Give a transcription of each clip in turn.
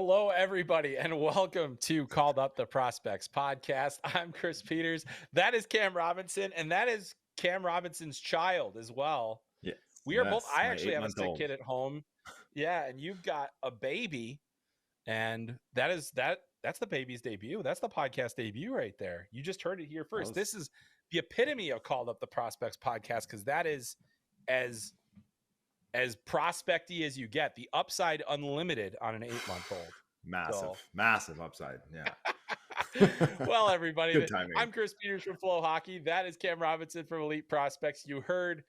Hello, everybody, and welcome to Called Up the Prospects podcast. I'm Chris Peters. That is Cam Robinson, and that is Cam Robinson's child as well. Yes, We are both. I my actually have a 8-month-old. sick kid at home. Yeah, and you've got a baby, and that's the baby's debut. That's the podcast debut right there. You just heard it here first. This is the epitome of Called Up the Prospects podcast because that is as prospecty as you get, the upside unlimited on an 8-month-old. Massive upside. Yeah. Well, everybody, Good timing. I'm Chris Peters from FloHockey. That is Cam Robinson from Elite Prospects. You heard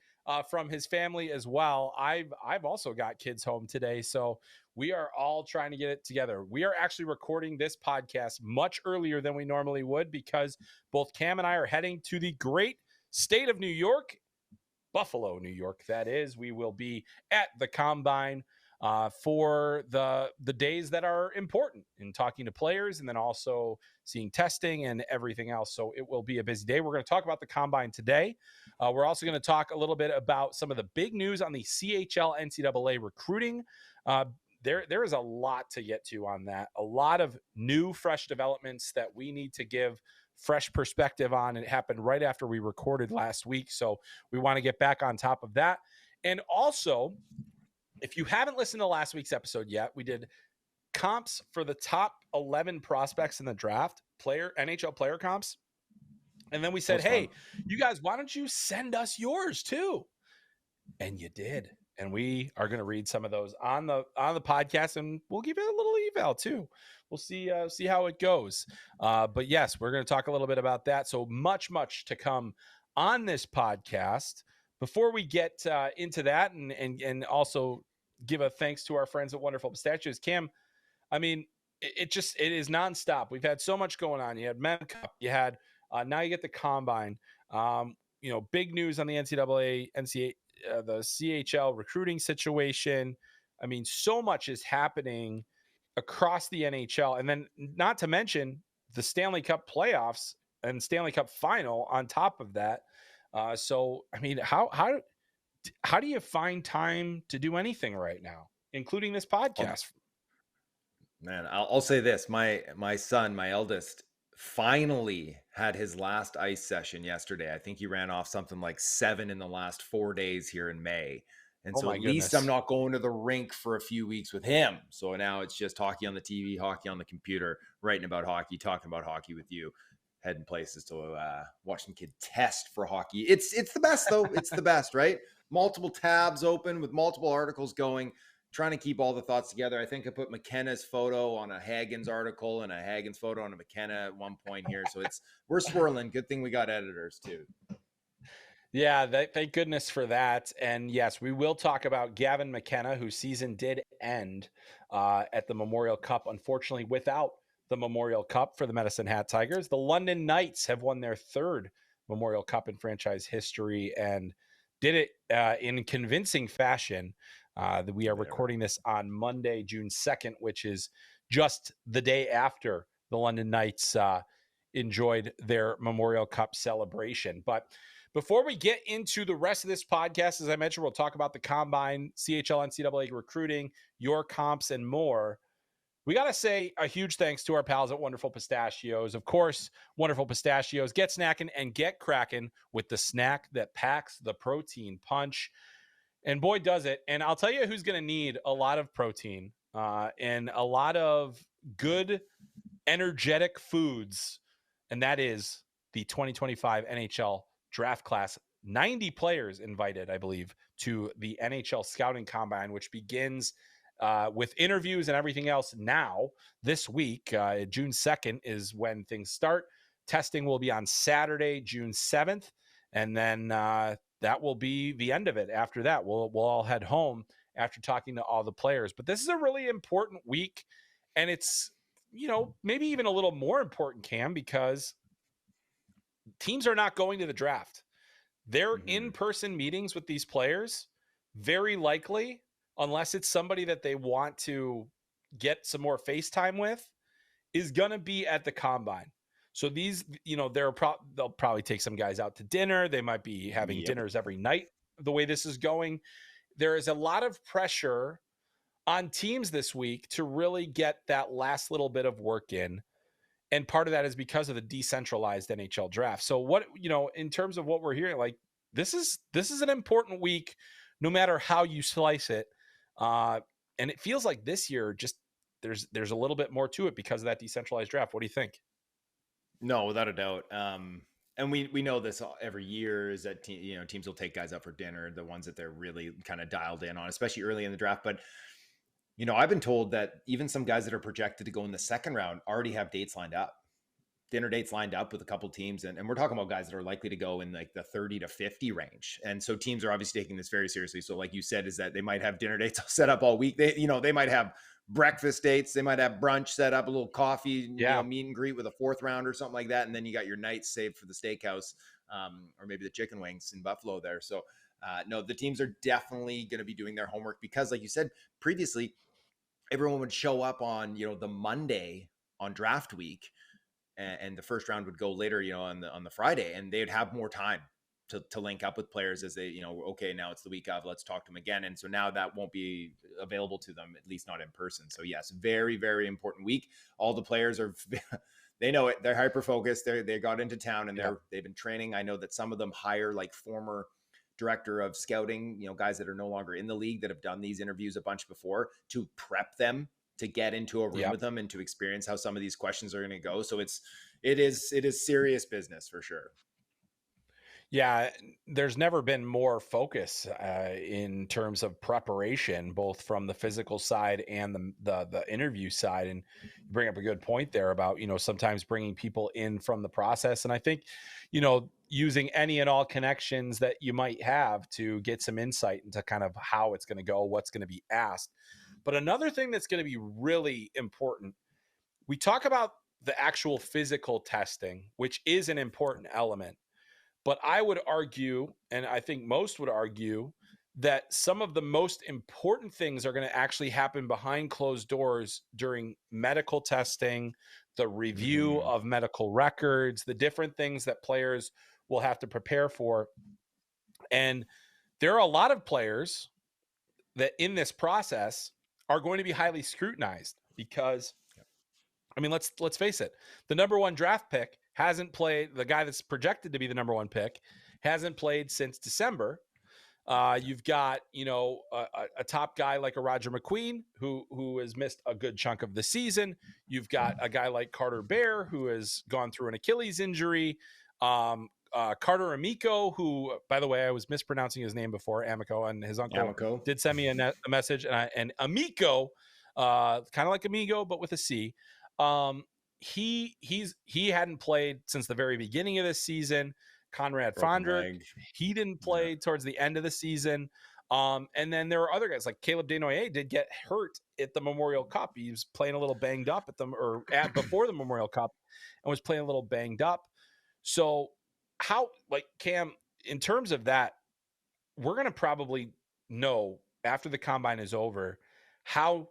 from his family as well. I've also got kids home today, so we are all trying to get it together. We are actually recording this podcast much earlier than we normally would because both Cam and I are heading to the great state of New York, Buffalo, New York. That is, we will be at the Combine for the days that are important in talking to players and then also seeing testing and everything else. So it will be a busy day. We're going to talk about the Combine today. We're also going to talk a little bit about some of the big news on the CHL NCAA recruiting. There is a lot to get to on that. A lot of new, fresh developments that we need to give fresh perspective on. It happened right after we recorded last week, so we want to get back on top of that. And also, if you haven't listened to last week's episode yet, we did comps for the top 11 prospects in the draft, NHL player comps. And then we said, hey, you guys, why don't you send us yours too? And you did. And we are going to read some of those on the podcast, and we'll give you a little eval too. We'll see how it goes. But yes, we're going to talk a little bit about that. So much to come on this podcast. Before we get into that, and also give a thanks to our friends at Wonderful Pistachios, Cam. I mean, it is nonstop. We've had so much going on. You had Mem Cup. You had now you get the Combine. Big news on the NCAA, the CHL recruiting situation. I mean, so much is happening across the NHL, and then not to mention the Stanley Cup playoffs and Stanley Cup final on top of that. So, I mean, how do you find time to do anything right now, including this podcast? Man, I'll say this: my son, my eldest, finally had his last ice session yesterday. I think he ran off something like 7 in the last 4 days here in May. And so at least I'm not going to the rink for a few weeks with him. So now it's just hockey on the TV, hockey on the computer, writing about hockey, talking about hockey with you, heading places to watch some kid test for hockey. It's the best, though. It's the best, right? Multiple tabs open with multiple articles going, trying to keep all the thoughts together. I think I put McKenna's photo on a Hagen's article and a Hagen's photo on a McKenna at one point here. So we're swirling. Good thing we got editors too. Yeah, thank goodness for that. And yes, we will talk about Gavin McKenna, whose season did end at the Memorial Cup, unfortunately, without the Memorial Cup for the Medicine Hat Tigers. The London Knights have won their 3rd Memorial Cup in franchise history and did it in convincing fashion. We are recording this on Monday, June 2nd, which is just the day after the London Knights enjoyed their Memorial Cup celebration. But before we get into the rest of this podcast, as I mentioned, we'll talk about the Combine, CHL, NCAA recruiting, your comps, and more. We got to say a huge thanks to our pals at Wonderful Pistachios. Of course, Wonderful Pistachios. Get snackin' and get crackin' with the snack that packs the protein punch. And boy, does it. And I'll tell you who's going to need a lot of protein and a lot of good, energetic foods. And that is the 2025 NHL draft class. 90 players invited, I believe, to the NHL Scouting Combine, which begins with interviews and everything else now this week. June 2nd is when things start. Testing will be on Saturday, June 7th. And then that will be the end of it. After that, we'll all head home after talking to all the players. But this is a really important week. And it's, maybe even a little more important, Cam, because teams are not going to the draft. Their in-person meetings with these players, very likely, unless it's somebody that they want to get some more FaceTime with, is going to be at the Combine. So these, they'll probably take some guys out to dinner. They might be having dinners every night the way this is going. There is a lot of pressure on teams this week to really get that last little bit of work in. And part of that is because of the decentralized NHL draft. So what, in terms of what we're hearing, like this is an important week, no matter how you slice it. And it feels like this year just there's a little bit more to it because of that decentralized draft. What do you think? No, without a doubt. And we know this every year is that teams will take guys out for dinner, the ones that they're really kind of dialed in on, especially early in the draft. But I've been told that even some guys that are projected to go in the second round already have dates lined up, dinner dates lined up with a couple teams. And we're talking about guys that are likely to go in like the 30 to 50 range. And so teams are obviously taking this very seriously. So like you said, is that they might have dinner dates set up all week. They might have breakfast dates. They might have brunch set up, a little coffee, Yeah. meet and greet with a fourth round or something like that. And then you got your nights saved for the steakhouse, or maybe the chicken wings in Buffalo there. So no, the teams are definitely going to be doing their homework because like you said previously, everyone would show up on, the Monday on draft week, and the first round would go later, on the Friday, and they'd have more time to link up with players as they, okay, now it's the week of, let's talk to them again. And so now that won't be available to them, at least not in person. So yes, very, very important week. All the players are, they know it. They're hyper focused. They got into town and they've been training. I know that some of them hire like former director of scouting, guys that are no longer in the league that have done these interviews a bunch before to prep them to get into a room with them and to experience how some of these questions are going to go. So it is serious business for sure. Yeah, there's never been more focus in terms of preparation, both from the physical side and the interview side. And you bring up a good point there about sometimes bringing people in from the process. And I think using any and all connections that you might have to get some insight into kind of how it's going to go, what's going to be asked. But another thing that's going to be really important, we talk about the actual physical testing, which is an important element. But I would argue, and I think most would argue, that some of the most important things are going to actually happen behind closed doors during medical testing, the review of medical records, the different things that players will have to prepare for. And there are a lot of players that in this process are going to be highly scrutinized because, I mean, let's face it, the number one draft pick hasn't played. The guy that's projected to be the number one pick hasn't played since December. You've got a top guy like a Roger McQueen who has missed a good chunk of the season. You've got a guy like Carter Bear who has gone through an Achilles injury. Carter Amico, who, by the way, I was mispronouncing his name before, Amico, and his uncle did send me a message. And Amico, kind of like Amigo, but with a C. He hadn't played since the very beginning of this season. Conrad Fondrick, he didn't play towards the end of the season. And then there are other guys like Caleb Desnoyers did get hurt at the Memorial Cup. He was playing a little banged up before the Memorial Cup and was playing a little banged up. So how, like, Cam, in terms of that, we're going to probably know after the combine is over how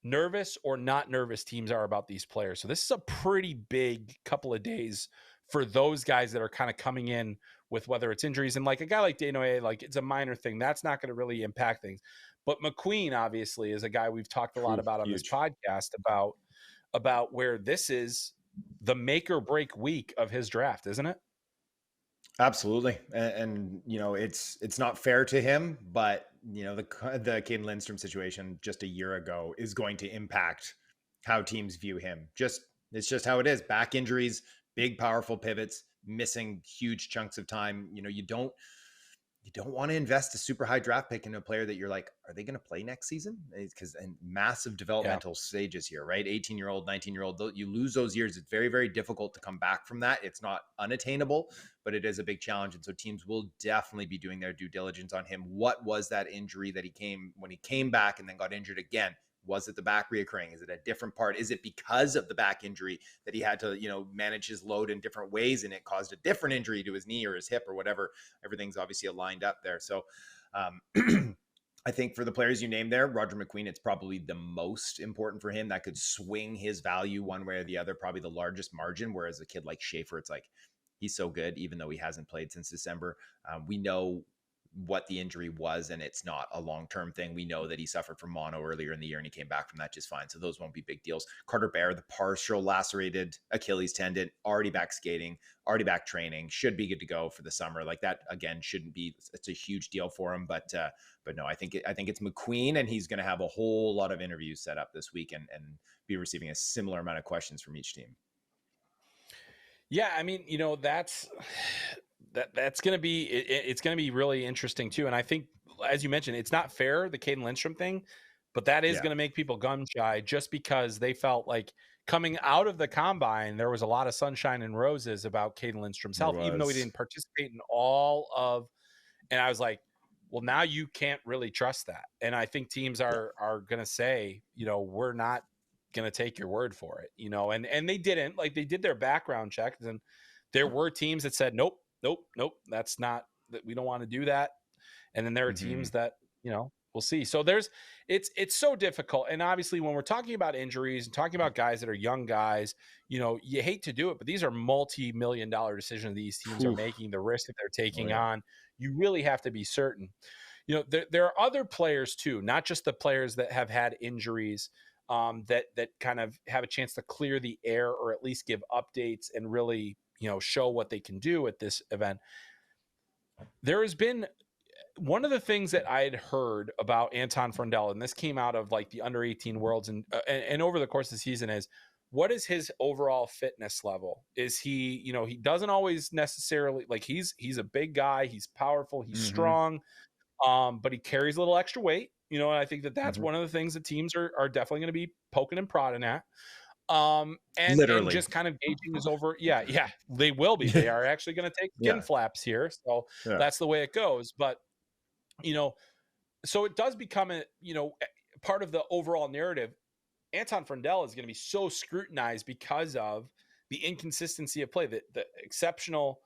nervous or not nervous teams are about these players. So this is a pretty big couple of days for those guys that are kind of coming in with whether it's injuries. And like a guy like Desnoyers, like it's a minor thing. That's not going to really impact things. But McQueen obviously is a guy we've talked a lot about on this podcast about where this is the make or break week of his draft, isn't it? Absolutely. And it's not fair to him, but the Keaton Lindstrom situation just a year ago is going to impact how teams view him. It's just how it is. Back injuries, big, powerful pivots, missing huge chunks of time. You don't want to invest a super high draft pick in a player that you're like, are they going to play next season? Because and massive developmental stages here, right? 18-year-old, 19-year-old, you lose those years. It's very, very difficult to come back from that. It's not unattainable, but it is a big challenge. And so teams will definitely be doing their due diligence on him. What was that injury that when he came back and then got injured again? Was it the back reoccurring? Is it a different part? Is it because of the back injury that he had to, manage his load in different ways and it caused a different injury to his knee or his hip or whatever? Everything's obviously aligned up there. So I think for the players you named there, Roger McQueen, it's probably the most important for him. That could swing his value one way or the other, probably the largest margin. Whereas a kid like Schaefer, it's like, he's so good, even though he hasn't played since December. We know what the injury was, and it's not a long-term thing. We know that he suffered from mono earlier in the year and he came back from that just fine. So those won't be big deals. Carter Bear, the partial lacerated Achilles tendon, already back skating, already back training, should be good to go for the summer. Like that again, shouldn't be, it's a huge deal for him, but no, I think it's McQueen, and he's going to have a whole lot of interviews set up this week and be receiving a similar amount of questions from each team. Yeah, I mean, that's going to be it's going to be really interesting too. And I think, as you mentioned, it's not fair, the Caden Lindstrom thing, but that is going to make people gun shy just because they felt like coming out of the combine, there was a lot of sunshine and roses about Caden Lindstrom's health, even though he didn't participate in all of. And I was like, well, now you can't really trust that. And I think teams are going to say, we're not going to take your word for it, and they didn't. Like, they did their background checks, and there were teams that said, nope, that's not, that we don't want to do that. And then there are teams that, we'll see. So it's so difficult. And obviously when we're talking about injuries and talking about guys that are young guys, you hate to do it, but these are multi-million-dollar decisions these teams are making, the risk that they're taking on. You really have to be certain. There are other players too, not just the players that have had injuries, that kind of have a chance to clear the air or at least give updates and really, show what they can do at this event. There has been one of the things that I had heard about Anton Frundell, and this came out of like the under 18 worlds and over the course of the season, is what is his overall fitness level? Is he, he doesn't always necessarily, like, he's a big guy, he's powerful, he's strong, but he carries a little extra weight, and I think that's one of the things that teams are definitely going to be poking and prodding at. And just kind of gauging his over. Yeah, they will be. They are actually going to take skin flaps here. So that's the way it goes. But, so it does become part of the overall narrative. Anton Frundell is going to be so scrutinized because of the inconsistency of play, the exceptional,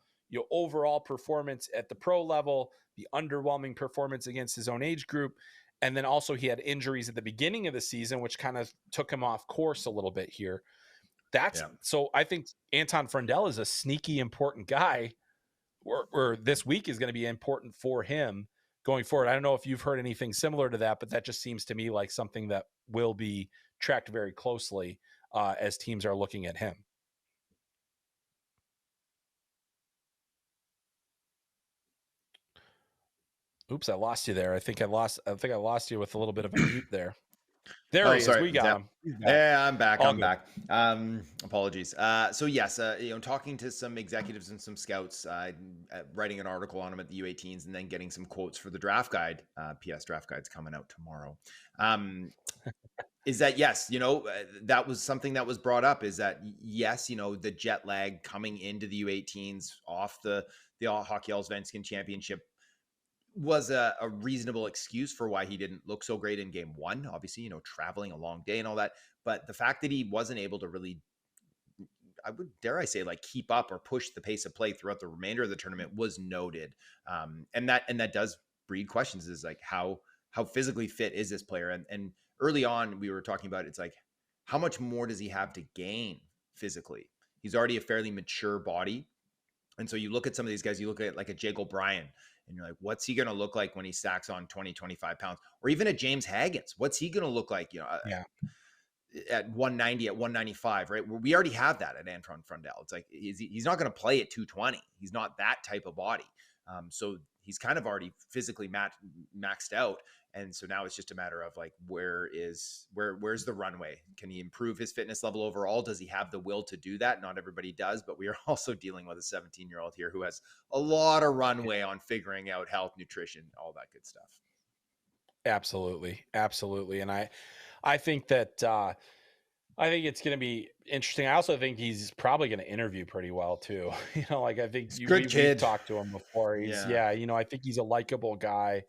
overall performance at the pro level, the underwhelming performance against his own age group. And then also he had injuries at the beginning of the season, which kind of took him off course a little bit here. So I think Anton Frundell is a sneaky important guy, or this week is going to be important for him going forward. I don't know if you've heard anything similar to that, but that just seems to me like something that will be tracked very closely as teams are looking at him. Oops, I lost you there. I think I lost you with a little bit of a mute there. There he is. We got him. Yeah, I'm back. I'm back. Apologies. So yes, talking to some executives and some scouts, writing an article on them at the U18s, and then getting some quotes for the draft guide. PS draft guide's coming out tomorrow. Is that, yes, that was something that was brought up, is that, yes, the jet lag coming into the U18s off the Hockey Allsvenskan Championship was a reasonable excuse for why he didn't look so great in game one. Obviously, traveling a long day and all that. But the fact that he wasn't able to really, dare I say, like, keep up or push the pace of play throughout the remainder of the tournament was noted. And that does breed questions, is like, how physically fit is this player? And early on, we were talking about, it's like, how much more does he have to gain physically? He's already a fairly mature body. And so you look at some of these guys, you look at like a Jake O'Brien, and you're like, what's he going to look like when he stacks on 20, 25 pounds? Or even a James Haggins, what's he going to look like, at 190, at 195, right? We already have that at Anton Frundell. It's like, he's not going to play at 220. He's not that type of body. So he's kind of already physically maxed out. And so now it's just a matter of like, where's the runway? Can he improve his fitness level overall? Does he have the will to do that? Not everybody does, but we are also dealing with a 17-year-old here who has a lot of runway on figuring out health, nutrition, all that good stuff. Absolutely. And I think that, I think it's going to be interesting. I also think he's probably going to interview pretty well too. I think we've talked to him before. I think he's a likable guy.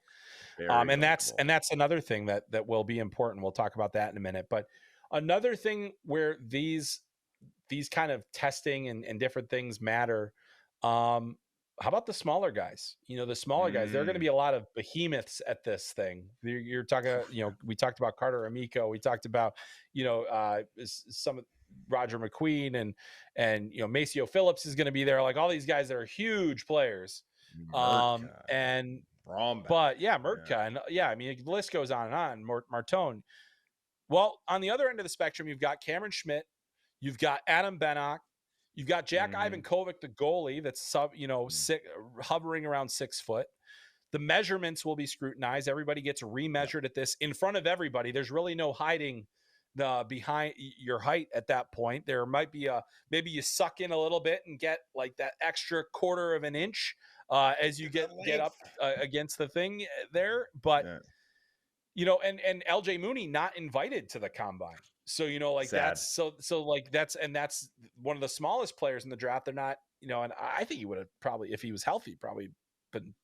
And that's another thing that will be important. We'll talk about that in a minute. But another thing where these kind of testing and different things matter. How about the smaller guys? The smaller guys, there are going to be a lot of behemoths at this thing. You're talking, we talked about Carter Amico. We talked about, some Roger McQueen and Maceo Phillips is going to be there. Like all these guys that are huge players. And Bromback. But yeah, Murtka, and yeah, I mean, the list goes on and on. Martone. Well, on the other end of the spectrum, you've got Cameron Schmidt, you've got Adam Bennock, you've got Jack Ivankovic, the goalie, that's hovering around 6 foot. The measurements will be scrutinized. Everybody gets remeasured at this in front of everybody. There's really no hiding the behind your height at that point. There might be maybe you suck in a little bit and get like that extra quarter of an inch as you get up against the thing there. But and LJ Mooney not invited to the combine. So, like Sad. that's that's one of the smallest players in the draft. They're not, and I think he would have probably, if he was healthy, probably been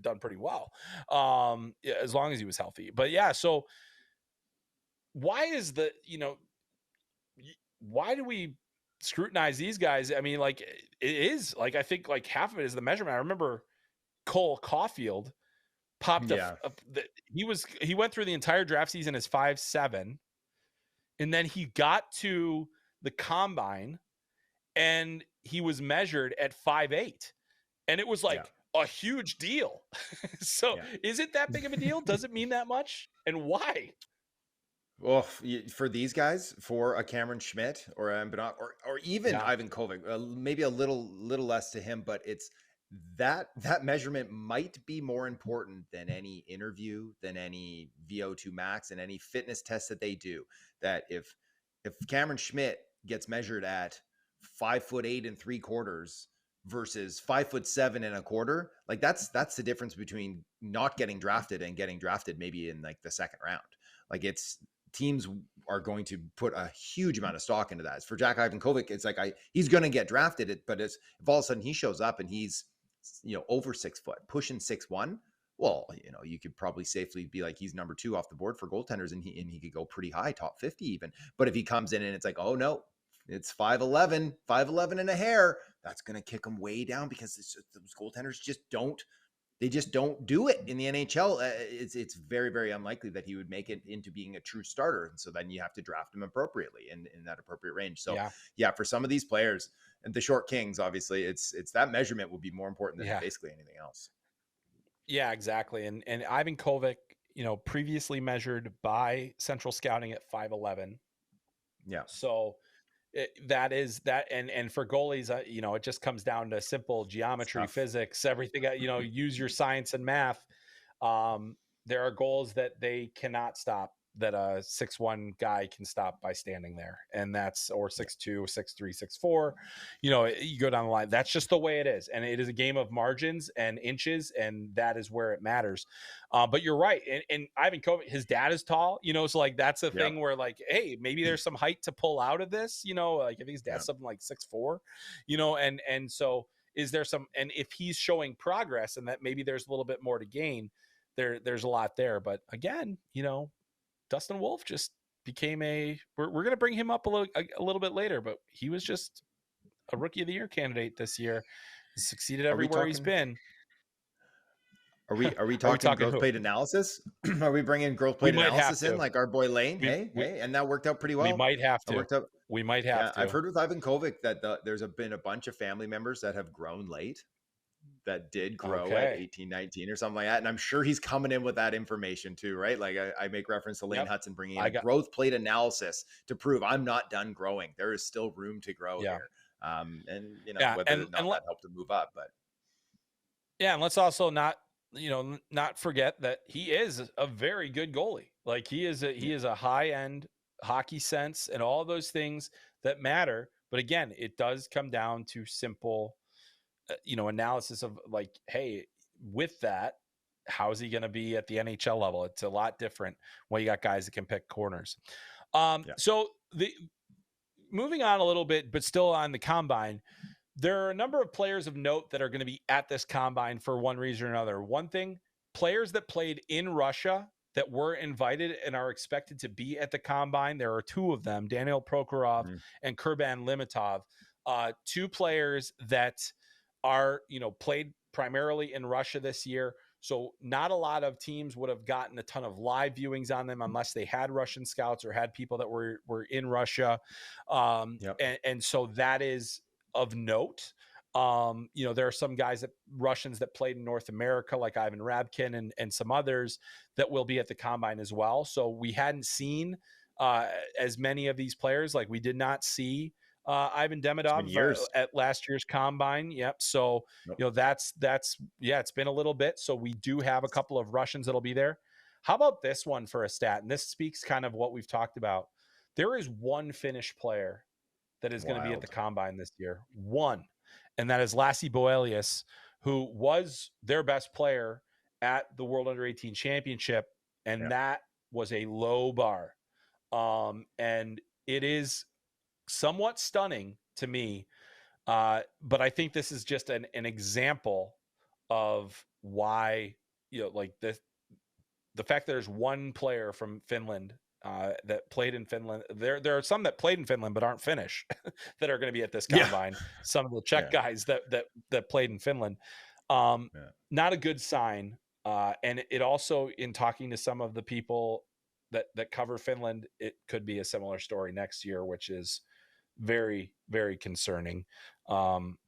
done pretty well. As long as he was healthy. But yeah, so why is why do we scrutinize these guys? I mean, like, it is like, I think like half of it is the measurement. I remember Cole Caulfield popped he went through the entire draft season as 5'7", and then he got to the combine and he was measured at 5'8", and it was like a huge deal. So is it that big of a deal? Does it mean that much? And why? Well, for these guys, for a Cameron Schmidt or or even Ivan Kovic, maybe a little less to him, but it's that measurement might be more important than any interview, than any VO2 max, and any fitness test that they do. That if Cameron Schmidt gets measured at 5'8" 3/4 versus 5'7" 1/4, like that's the difference between not getting drafted and getting drafted maybe in like the second round. Like teams are going to put a huge amount of stock into that. As for Jack Ivankovic, it's like he's going to get drafted, but if all of a sudden he shows up and he's over 6 foot, pushing 6'1", well, you could probably safely be like he's number 2 off the board for goaltenders, and he could go pretty high, top 50 even. But if he comes in and it's like, oh no, it's 5'11" and a hair, that's going to kick him way down, because those goaltenders just don't do it in the NHL. It's very, very unlikely that he would make it into being a true starter. And so then you have to draft him appropriately in that appropriate range. So for some of these players, and the short kings, obviously it's that measurement would be more important than basically anything else. Yeah, exactly. And Ivan Kovic, previously measured by Central Scouting at 5'11". Yeah. So that is that. And for goalies, it just comes down to simple geometry, physics, everything, use your science and math. There are goals that they cannot stop, that a 6'1" guy can stop by standing there. And that's, or 6'2", 6'3", 6'4", you go down the line. That's just the way it is. And it is a game of margins and inches, and that is where it matters. But you're right. And Ivan Kovic, his dad is tall, so like, that's a thing where like, hey, maybe there's some height to pull out of this, like I think his dad's something like 6'4", and so is there some, and if he's showing progress and that maybe there's a little bit more to gain, there's a lot there. But again, Dustin Wolf just became we're going to bring him up a little bit later, but he was just a Rookie of the Year candidate this year. He's succeeded everywhere he's been. Are we talking growth plate analysis? Are we bringing growth plate analysis in, like our boy Lane? Hey, and that worked out pretty well. We might have to. We might have to. I've heard with Ivan Kovic that there's been a bunch of family members that have grown late, that did grow at 18, 19 or something like that. And I'm sure he's coming in with that information too, right? Like I make reference to Lane Hudson bringing in a growth plate analysis to prove I'm not done growing. There is still room to grow here. And whether or not that helped to move up, but. Yeah. And let's also not forget that he is a very good goalie. Like he is a high end hockey sense and all those things that matter. But again, it does come down to simple, analysis of like, hey, with that, how's he going to be at the NHL level? It's a lot different when you got guys that can pick corners. So moving on a little bit, but still on the combine, there are a number of players of note that are going to be at this combine for one reason or another. One thing, players that played in Russia that were invited and are expected to be at the combine. There are 2 of them, Daniel Prokhorov and Kurban Limitov, 2 players that are, played primarily in Russia this year. So not a lot of teams would have gotten a ton of live viewings on them unless they had Russian scouts or had people that were in Russia. And so that is of note. There are some Russians that played in North America, like Ivan Rabkin and some others that will be at the combine as well. So we hadn't seen as many of these players. Like we did not see Ivan It's been Demidov years. at last year's combine. Yep. So, Nope. that's it's been a little bit. So we do have a couple of Russians that'll be there. How about this one for a stat? And this speaks kind of what we've talked about. There is one Finnish player that is going to be at the Wild. combine this year. One. And that is Lassi Boelius, who was their best player at the World Under 18 Championship. And Yeah. that was a low bar. And it is somewhat stunning to me. But I think this is just an example of why, like the fact that there's one player from Finland that played in Finland. There are some that played in Finland but aren't Finnish that are going to be at this combine. Yeah. Some of the Czech guys that played in Finland. Not a good sign. And it also, in talking to some of the people that cover Finland, it could be a similar story next year, which is very, very concerning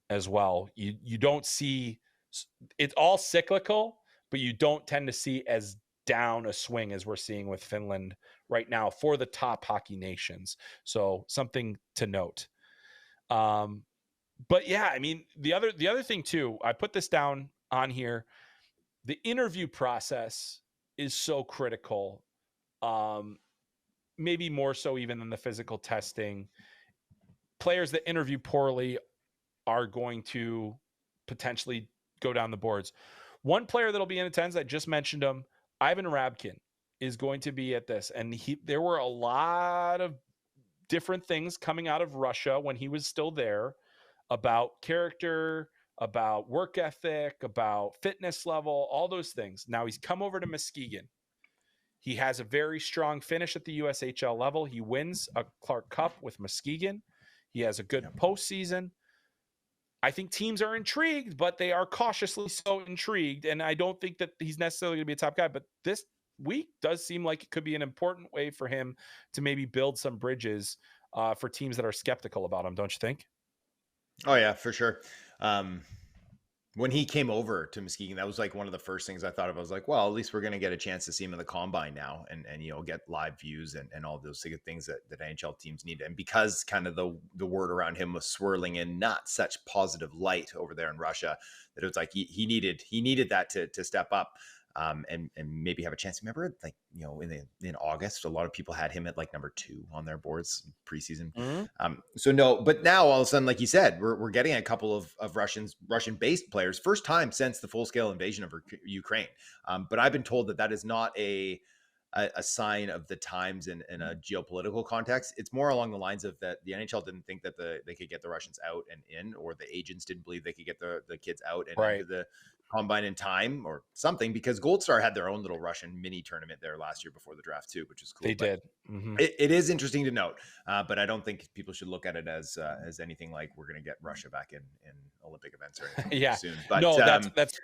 as well. You don't see, it's all cyclical, but you don't tend to see as down a swing as we're seeing with Finland right now for the top hockey nations. So something to note. But yeah, I mean, the other thing too, I put this down on here. The interview process is so critical. Maybe more so even than the physical testing. Players that interview poorly are going to potentially go down the boards. One player that'll be in attendance, I just mentioned him, Ivan Rabkin, is going to be at this. And there were a lot of different things coming out of Russia when he was still there about character, about work ethic, about fitness level, all those things. Now he's come over to Muskegon. He has a very strong finish at the USHL level. He wins a Clark Cup with Muskegon. He has a good postseason. I think teams are intrigued, but they are cautiously so intrigued. And I don't think that he's necessarily going to be a top guy, but this week does seem like it could be an important way for him to maybe build some bridges for teams that are skeptical about him. Don't you think? Oh yeah, for sure. When he came over to Muskegon, that was like one of the first things I thought of. I was like, well, at least we're going to get a chance to see him in the combine now and get live views and all those things that NHL teams need. And because kind of the word around him was swirling in not such positive light over there in Russia, that it was like he needed that to step up. And maybe have a chance. Remember, like, in August, a lot of people had him at like number 2 on their boards preseason. Mm-hmm. So no, but now all of a sudden, like you said, we're getting a couple of Russian-based players, first time since the full-scale invasion of Ukraine. But I've been told that is not a sign of the times in a geopolitical context. It's more along the lines of that the NHL didn't think that they could get the Russians out and in, or the agents didn't believe they could get the kids out and into the combine in time or something, because Gold Star had their own little Russian mini tournament there last year before the draft too, which is cool. They did. Mm-hmm. It is interesting to note, but I don't think people should look at it as anything like we're going to get Russia back in Olympic events or anything soon. But no, that's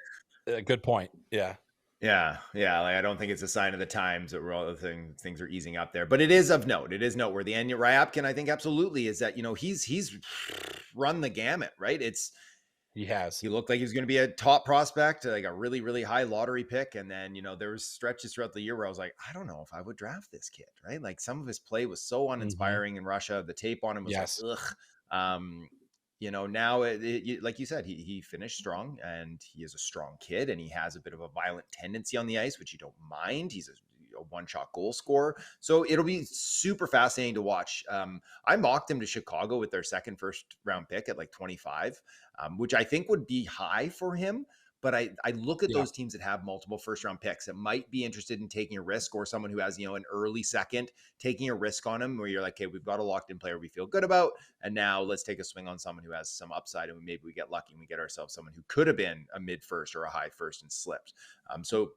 a good point. Yeah. Yeah. Like, I don't think it's a sign of the times that we're all things are easing up there, but it is of note. It is noteworthy. And Ryabkin, I think absolutely is that, he's run the gamut, right? He looked like he was going to be a top prospect, like a really, really high lottery pick. And then, there was stretches throughout the year where I was like, I don't know if I would draft this kid, right? Like some of his play was so uninspiring in Russia. The tape on him was like, ugh. Now like you said, he finished strong and he is a strong kid and he has a bit of a violent tendency on the ice, which you don't mind. He's a one-shot goal scorer. So it'll be super fascinating to watch. I mocked him to Chicago with their second first-round pick at like 25, which I think would be high for him. But I look at those teams that have multiple first-round picks that might be interested in taking a risk, or someone who has, an early second, taking a risk on him where you're like, okay, we've got a locked-in player we feel good about, and now let's take a swing on someone who has some upside, and maybe we get lucky and we get ourselves someone who could have been a mid-first or a high first and slipped. So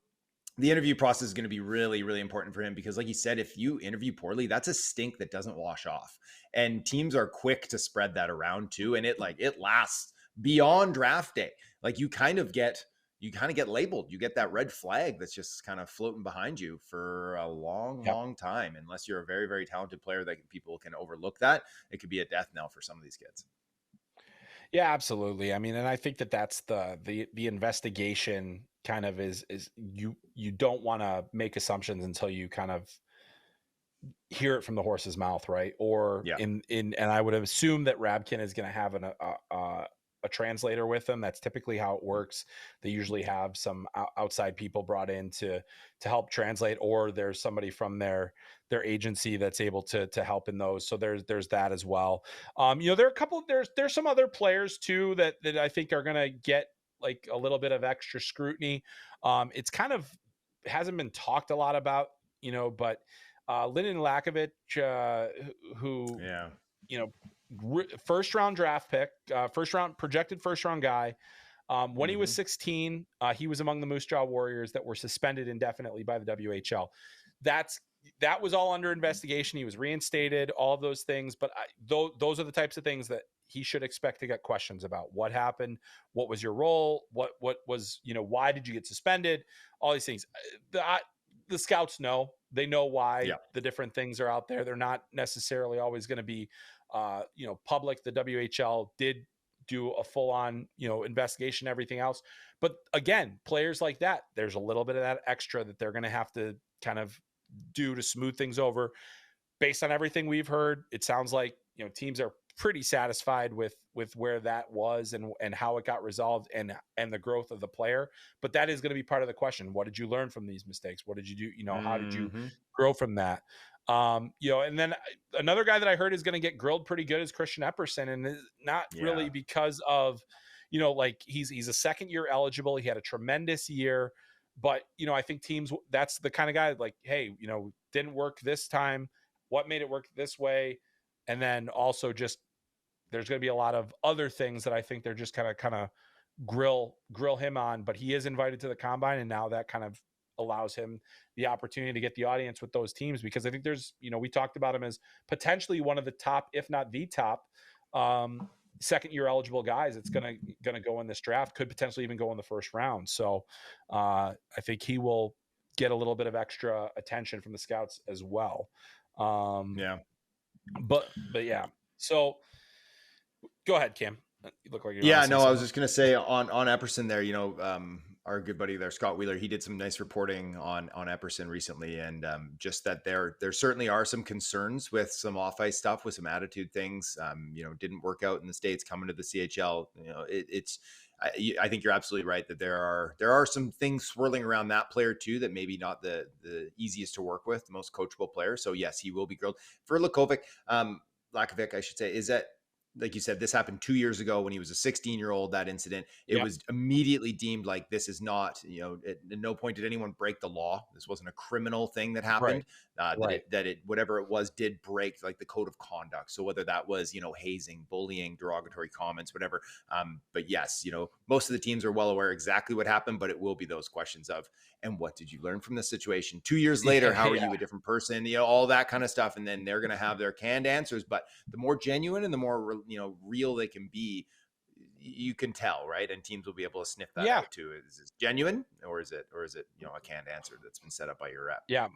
the interview process is going to be really, really important for him because, like you said, if you interview poorly, that's a stink that doesn't wash off. And teams are quick to spread that around too. And it lasts beyond draft day. Like you kind of get labeled. You get that red flag that's just kind of floating behind you for a long time. Unless you're a very, very talented player that people can overlook that. It could be a death knell for some of these kids. Yeah, absolutely. I mean, and I think that that's the investigation kind of is you don't want to make assumptions until you kind of hear it from the horse's mouth, right? Or Yeah. in and I would assume that Rabkin is going to have a translator with them. That's typically how it works. They usually have some outside people brought in to help translate, or there's somebody from their agency that's able to help in those. So there's that as well. There are a couple. There's some other players too that I think are going to get like a little bit of extra scrutiny. It's kind of hasn't been talked a lot about, but Lyndon Lakovic, who, Yeah. you know, first round draft pick, first round projected first round guy. When he was Hmm. 16, he was among the Moose Jaw Warriors that were suspended indefinitely by the WHL. That's that was all under investigation. He was reinstated, all of those things. But those are the types of things that he should expect to get questions about. What happened? What was your role? What was, why did you get suspended? All these things. The scouts know. They know why Yeah. the different things are out there. They're not necessarily always going to be, public. The WHL did do a full on, investigation, everything else. But again, players like that, there's a little bit of that extra that they're going to have to kind of do to smooth things over. Based on everything we've heard, it sounds like, teams are pretty satisfied with where that was and how it got resolved and the growth of the player. But that is going to be part of the question. What did you learn from these mistakes? What did you do? How did you Hmm. grow from that? And then another guy that I heard is going to get grilled pretty good is Christian Epperson, and not Yeah. really because of, like he's a second year eligible. He had a tremendous year, but I think teams, that's the kind of guy like, hey, didn't work this time. What made it work this way? And then also just there's going to be a lot of other things that I think they're just kind of grill him on. But he is invited to the combine, and now that kind of allows him the opportunity to get the audience with those teams, because I think there's, we talked about him as potentially one of the top, if not the top, second year eligible guys. It's gonna go in this draft, could potentially even go in the first round. So I think he will get a little bit of extra attention from the scouts as well. Um, Yeah. but yeah. So go ahead, Cam. You look like you want to Yeah, say no, I was something. just gonna say on Epperson there, our good buddy there, Scott Wheeler, he did some nice reporting on Epperson recently, and just that there certainly are some concerns with some off ice stuff, with some attitude things. Didn't work out in the States, coming to the CHL. It's I think you're absolutely right that there are some things swirling around that player too that maybe not the easiest to work with, the most coachable player. So yes, he will be grilled. For Lakovic, I should say, is that, like you said, this happened 2 years ago when he was a 16-year-old. That incident, it Yep. was immediately deemed like this is not, at no point did anyone break the law. This wasn't a criminal thing that Right. happened. Right. That it whatever it was did break like the code of conduct. So whether that was hazing, bullying, derogatory comments, whatever. But yes, most of the teams are well aware exactly what happened, but it will be those questions of, and what did you learn from this situation? 2 years later, Yeah. how are Yeah. you a different person? All that kind of stuff, and then they're going to have their canned answers. But the more genuine and the more real they can be, you can tell, right? And teams will be able to sniff that Yeah. out too. Is it genuine, or is it a canned answer that's been set up by your rep? Yeah.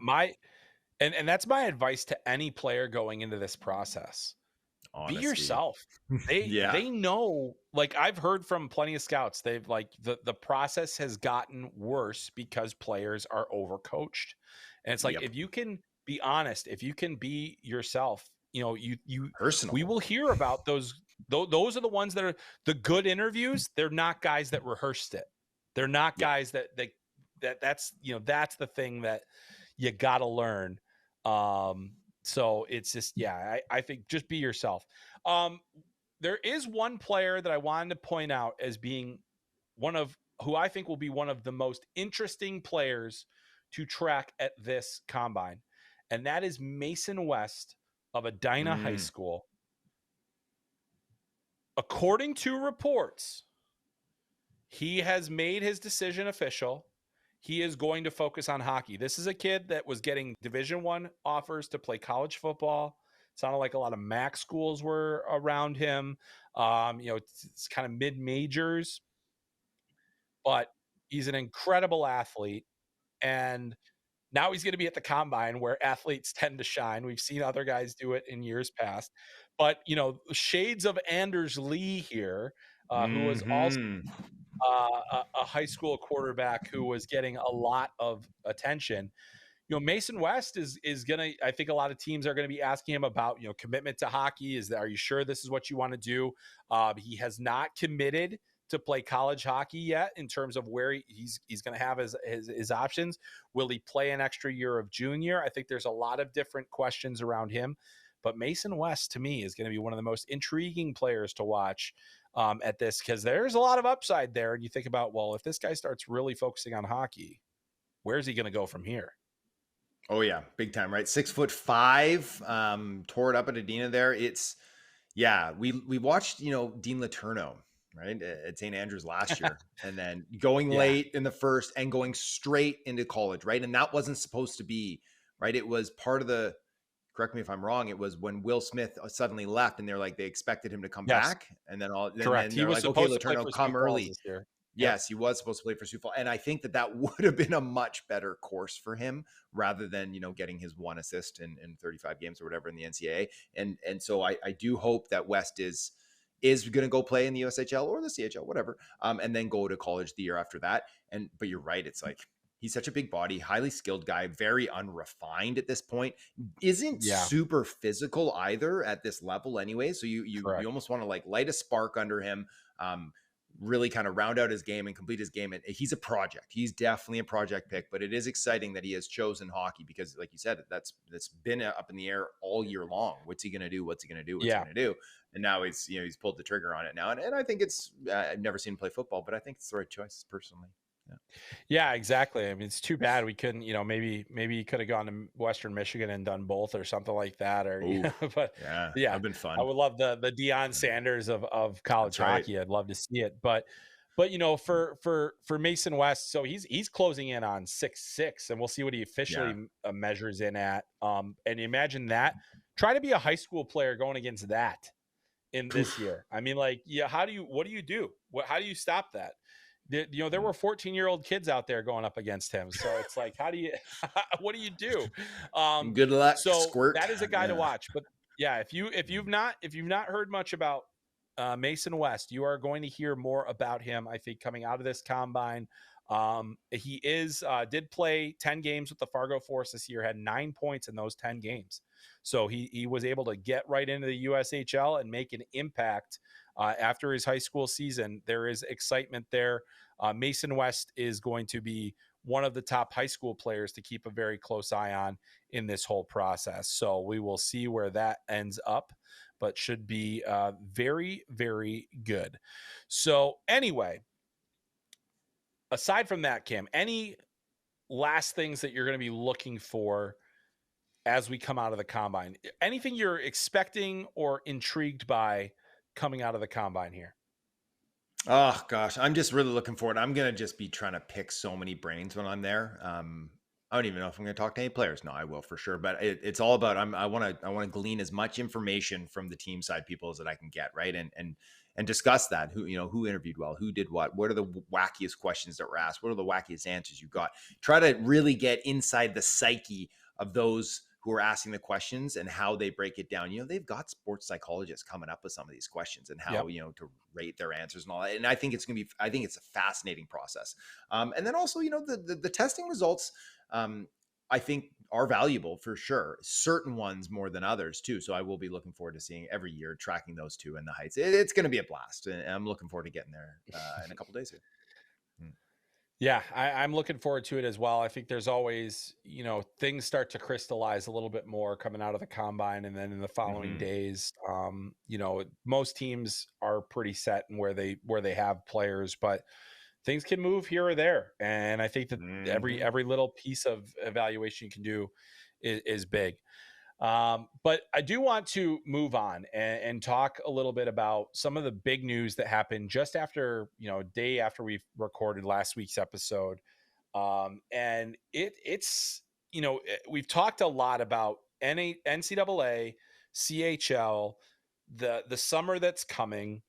And that's my advice to any player going into this process. Be Honesty. yourself. They Yeah. they know, like I've heard from plenty of scouts, they've like the process has gotten worse because players are overcoached. And it's like Yep. if you can be honest, if you can be yourself, we Personable. will hear about those. Those are the ones that are the good interviews. They're not guys that rehearsed it. They're not Yeah. guys that's the thing that you got to learn. So it's just, yeah, I think just be yourself. Um, there is one player that I wanted to point out as being one of who I think will be one of the most interesting players to track at this combine, and that is Mason West of Edina High Mm. School. According to reports, he has made his decision official. He is going to focus on hockey. This is a kid that was getting Division 1 offers to play college football. It sounded like a lot of MAC schools were around him. It's kind of mid majors, but he's an incredible athlete. And now he's going to be at the combine where athletes tend to shine. We've seen other guys do it in years past, but shades of Anders Lee here, who was also Mm-hmm. a high school quarterback who was getting a lot of attention. Mason West is gonna. I think a lot of teams are gonna be asking him about commitment to hockey. Are you sure this is what you want to do? He has not committed to play college hockey yet in terms of where he's going to have his options. Will he play an extra year of junior? I think there's a lot of different questions around him, but Mason West to me is going to be one of the most intriguing players to watch at this, because there's a lot of upside there. And you think about, well, if this guy starts really focusing on hockey, where's he going to go from here? Oh yeah, big time, right? 6'5", tore it up at Adina there. We watched, Dean Letourneau, right, at St. Andrews last year, and then going late in the first and going straight into college, right? And that wasn't supposed to be, right? It was part of the, correct me if I'm wrong, it was when Will Smith suddenly left and they're like, they expected him to come back. And then correct. He was they're like, okay, supposed to play Letourneau, for come Sioux Falls early. this year. Yes, he was supposed to play for Sioux Falls. And I think that would have been a much better course for him rather than, getting his 1 assist in 35 games or whatever in the NCAA. And so I do hope that West is going to go play in the USHL or the CHL, whatever, and then go to college the year after that. But you're right. It's like, he's such a big body, highly skilled guy, very unrefined at this point, isn't super physical either at this level anyway. So you almost want to like light a spark under him, really kind of round out his game and complete his game. And he's a project. He's definitely a project pick, but it is exciting that he has chosen hockey because, like you said, that's been up in the air all year long. What's he going to do? What's he going to do? What's he going to do? And now he's pulled the trigger on it now. And I think it's, I've never seen him play football, but I think it's the right choice personally. Yeah, exactly. I mean, it's too bad we couldn't, maybe he could have gone to Western Michigan and done both or something like that. Or, but yeah, that'd been fun. I would love the Deion Sanders of college hockey. I'd love to see it. But for Mason West, so he's closing in on 6'6", and we'll see what he officially measures in at. And you imagine that. Try to be a high school player going against that in this year. I mean, like, what do you do? How do you stop that? There were 14-year-old kids out there going up against him. So it's like, what do you do? Good luck. So Squirt. That is a guy to watch. But yeah, if you've not heard much about Mason West, you are going to hear more about him, I think, coming out of this combine. He did play 10 games with the Fargo Force this year, had 9 points in those 10 games. So he was able to get right into the USHL and make an impact after his high school season. There is excitement there. Mason West is going to be one of the top high school players to keep a very close eye on in this whole process. So we will see where that ends up, but should be very, very good. So anyway, aside from that, Cam, any last things that you're going to be looking for as we come out of the combine? Anything you're expecting or intrigued by coming out of the combine here? Oh gosh, I'm just really looking forward. I'm going to just be trying to pick so many brains when I'm there. I don't even know if I'm going to talk to any players. No, I will for sure. But it's all about, I want to glean as much information from the team side people as that I can get. Right. And discuss that, who interviewed well, who did what are the wackiest questions that were asked? What are the wackiest answers you got? Try to really get inside the psyche of those who are asking the questions and how they break it down. They've got sports psychologists coming up with some of these questions and how, to rate their answers and all that. And I think it's a fascinating process. And then also, the testing results, I think are valuable for sure. Certain ones more than others too. So I will be looking forward to seeing every year, tracking those two in the heights. It's going to be a blast. And I'm looking forward to getting there in a couple days here. Yeah, I'm looking forward to it as well. I think there's always, things start to crystallize a little bit more coming out of the combine. And then in the following days, most teams are pretty set in where they have players, but things can move here or there. And I think that every little piece of evaluation you can do is big. But I do want to move on and talk a little bit about some of the big news that happened just after, day after we recorded last week's episode. And it's, we've talked a lot about NCAA, CHL, the summer that's coming,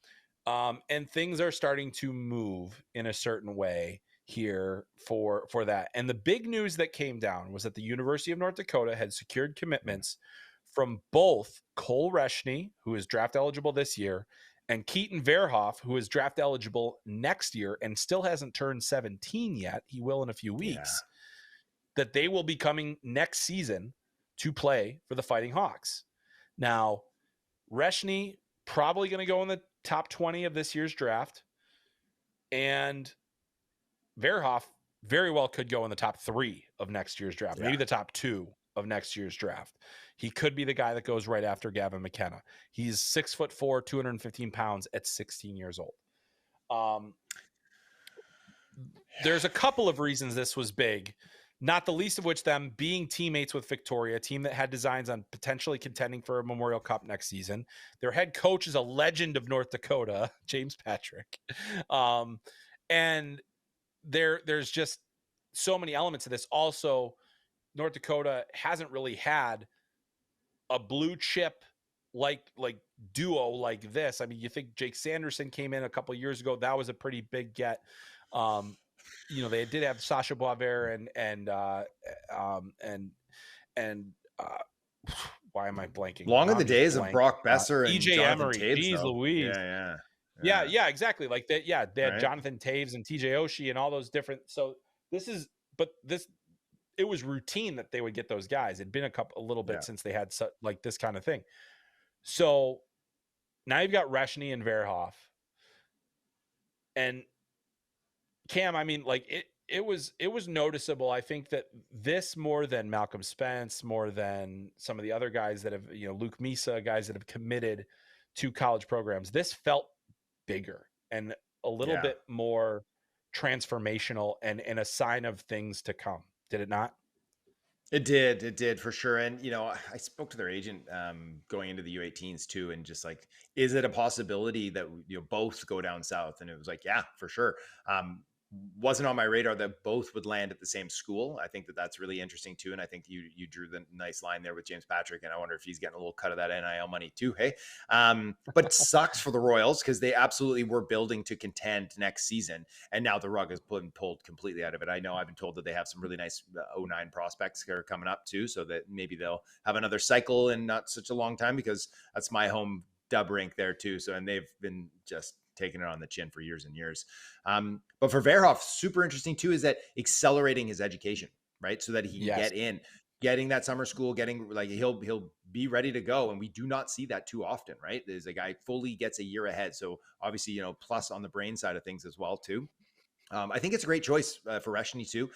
and things are starting to move in a certain way here for that. And the big news that came down was that the University of North Dakota had secured commitments from both Cole Reschny, who is draft eligible this year, and Keaton Verhoeff, who is draft eligible next year and still hasn't turned 17 yet. He will in a few weeks. That they will be coming next season to play for the Fighting Hawks. Now, Reschny probably going to go in the top 20 of this year's draft, and Verhoeff very well could go in the top 3 of next year's draft, maybe the top 2 of next year's draft. He could be the guy that goes right after Gavin McKenna. He's 6'4", 215 pounds at 16 years old. There's a couple of reasons this was big, not the least of which them being teammates with Victoria, a team that had designs on potentially contending for a Memorial Cup next season. Their head coach is a legend of North Dakota, James Patrick. And there's just so many elements of this. Also, North Dakota hasn't really had a blue chip like duo like this. I mean, you think Jake Sanderson came in a couple of years ago. That was a pretty big get. They did have Sasha Boisvert and why am I blanking? Long are the days of Brock Besser and EJ Jonathan Emery. Taves, Jeez Louise. Yeah, exactly. Like that. Yeah, they had Jonathan Taves and TJ Oshie and all those different. So it was routine that they would get those guys. It'd been a little bit since they had like this kind of thing. So now you've got Reschny and Verhoeff. And Cam, I mean, like it was noticeable. I think that this, more than Malcolm Spence, more than some of the other guys that have, Luke Misa, guys that have committed to college programs, this felt bigger and a little bit more transformational and a sign of things to come. Did it not? It did for sure. And, I spoke to their agent going into the U18s too. And just like, is it a possibility that, both go down south? And it was like, yeah, for sure. Wasn't on my radar that both would land at the same school. I think that that's really interesting too. And I think you drew the nice line there with James Patrick. And I wonder if he's getting a little cut of that NIL money too. Hey, but it sucks for the Royals because they absolutely were building to contend next season. And now the rug is pulled completely out of it. I know I've been told that they have some really nice 09 prospects that are coming up too. So that maybe they'll have another cycle in not such a long time, because that's my home dub rink there too. So, and they've been just taking it on the chin for years and years. But for Verhoeff, super interesting too, is that accelerating his education, right? So that he can getting that summer school, getting like, he'll be ready to go. And we do not see that too often, right? There's a guy fully gets a year ahead. So obviously, plus on the brain side of things as well too. I think it's a great choice for Reschny too.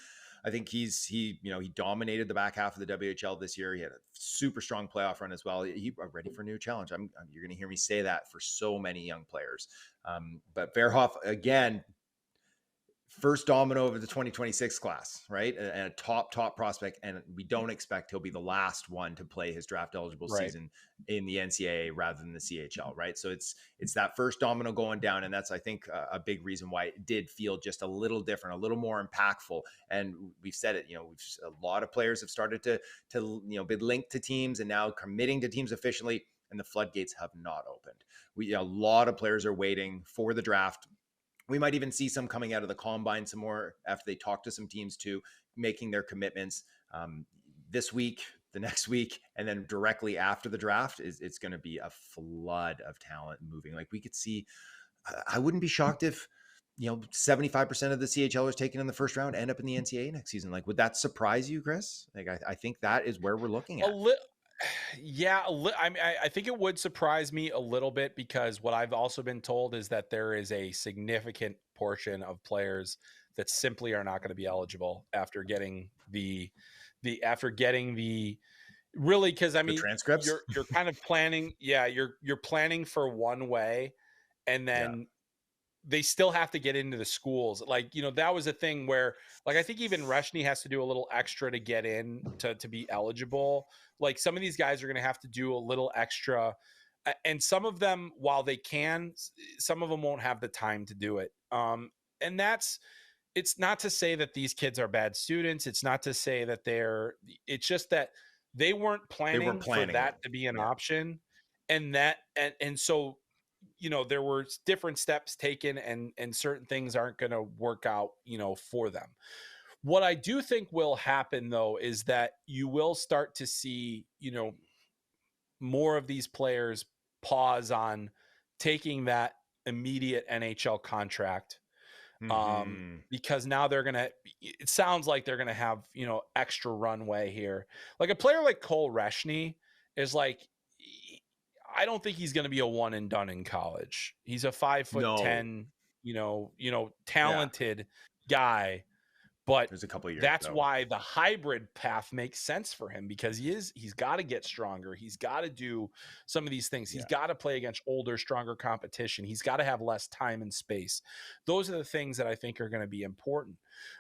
I think he dominated the back half of the WHL this year. He had a super strong playoff run as well. He's ready for a new challenge. You're going to hear me say that for so many young players. But Verhoeff, again, first domino of the 2026 class, right? And a top prospect. And we don't expect he'll be the last one to play his draft eligible season in the NCAA rather than the CHL, right? So it's that first domino going down. And that's, I think, a big reason why it did feel just a little different, a little more impactful. And we've said it, a lot of players have started to be linked to teams and now committing to teams officially, and the floodgates have not opened. A lot of players are waiting for the draft. We might even see some coming out of the combine some more after they talk to some teams too, making their commitments this week, the next week, and then directly after the draft. It's going to be a flood of talent moving. Like we could see, I wouldn't be shocked if 75% of the CHLers taken in the first round end up in the NCAA next season. Like, would that surprise you, Chris? Like, I think that is where we're looking at. I think it would surprise me a little bit, because what I've also been told is that there is a significant portion of players that simply are not going to be eligible after getting the really, because I mean, transcripts. You're kind of planning, you're planning for one way, and then they still have to get into the schools. Like, that was a thing where, like, I think even Reschny has to do a little extra to get in to be eligible. Like, some of these guys are going to have to do a little extra. And some of them, while they can, some of them won't have the time to do it. And it's not to say that these kids are bad students. It's not to say that it's just that they weren't planning for that to be an option. And so, there were different steps taken, and certain things aren't going to work out, for them. What I do think will happen, though, is that you will start to see, more of these players pause on taking that immediate NHL contract, Mm-hmm. because now it sounds like they're gonna have, extra runway here. Like a player like Cole Reschny is like, I don't think he's gonna be a one and done in college. He's a 5'10", No. Yeah. talented guy. But There's a couple of years that's though. why the hybrid path makes sense for him, because he's got to get stronger. He's got to do some of these things. He's Yeah. got to play against older, stronger competition. He's got to have less time and space. Those are the things that I think are going to be important.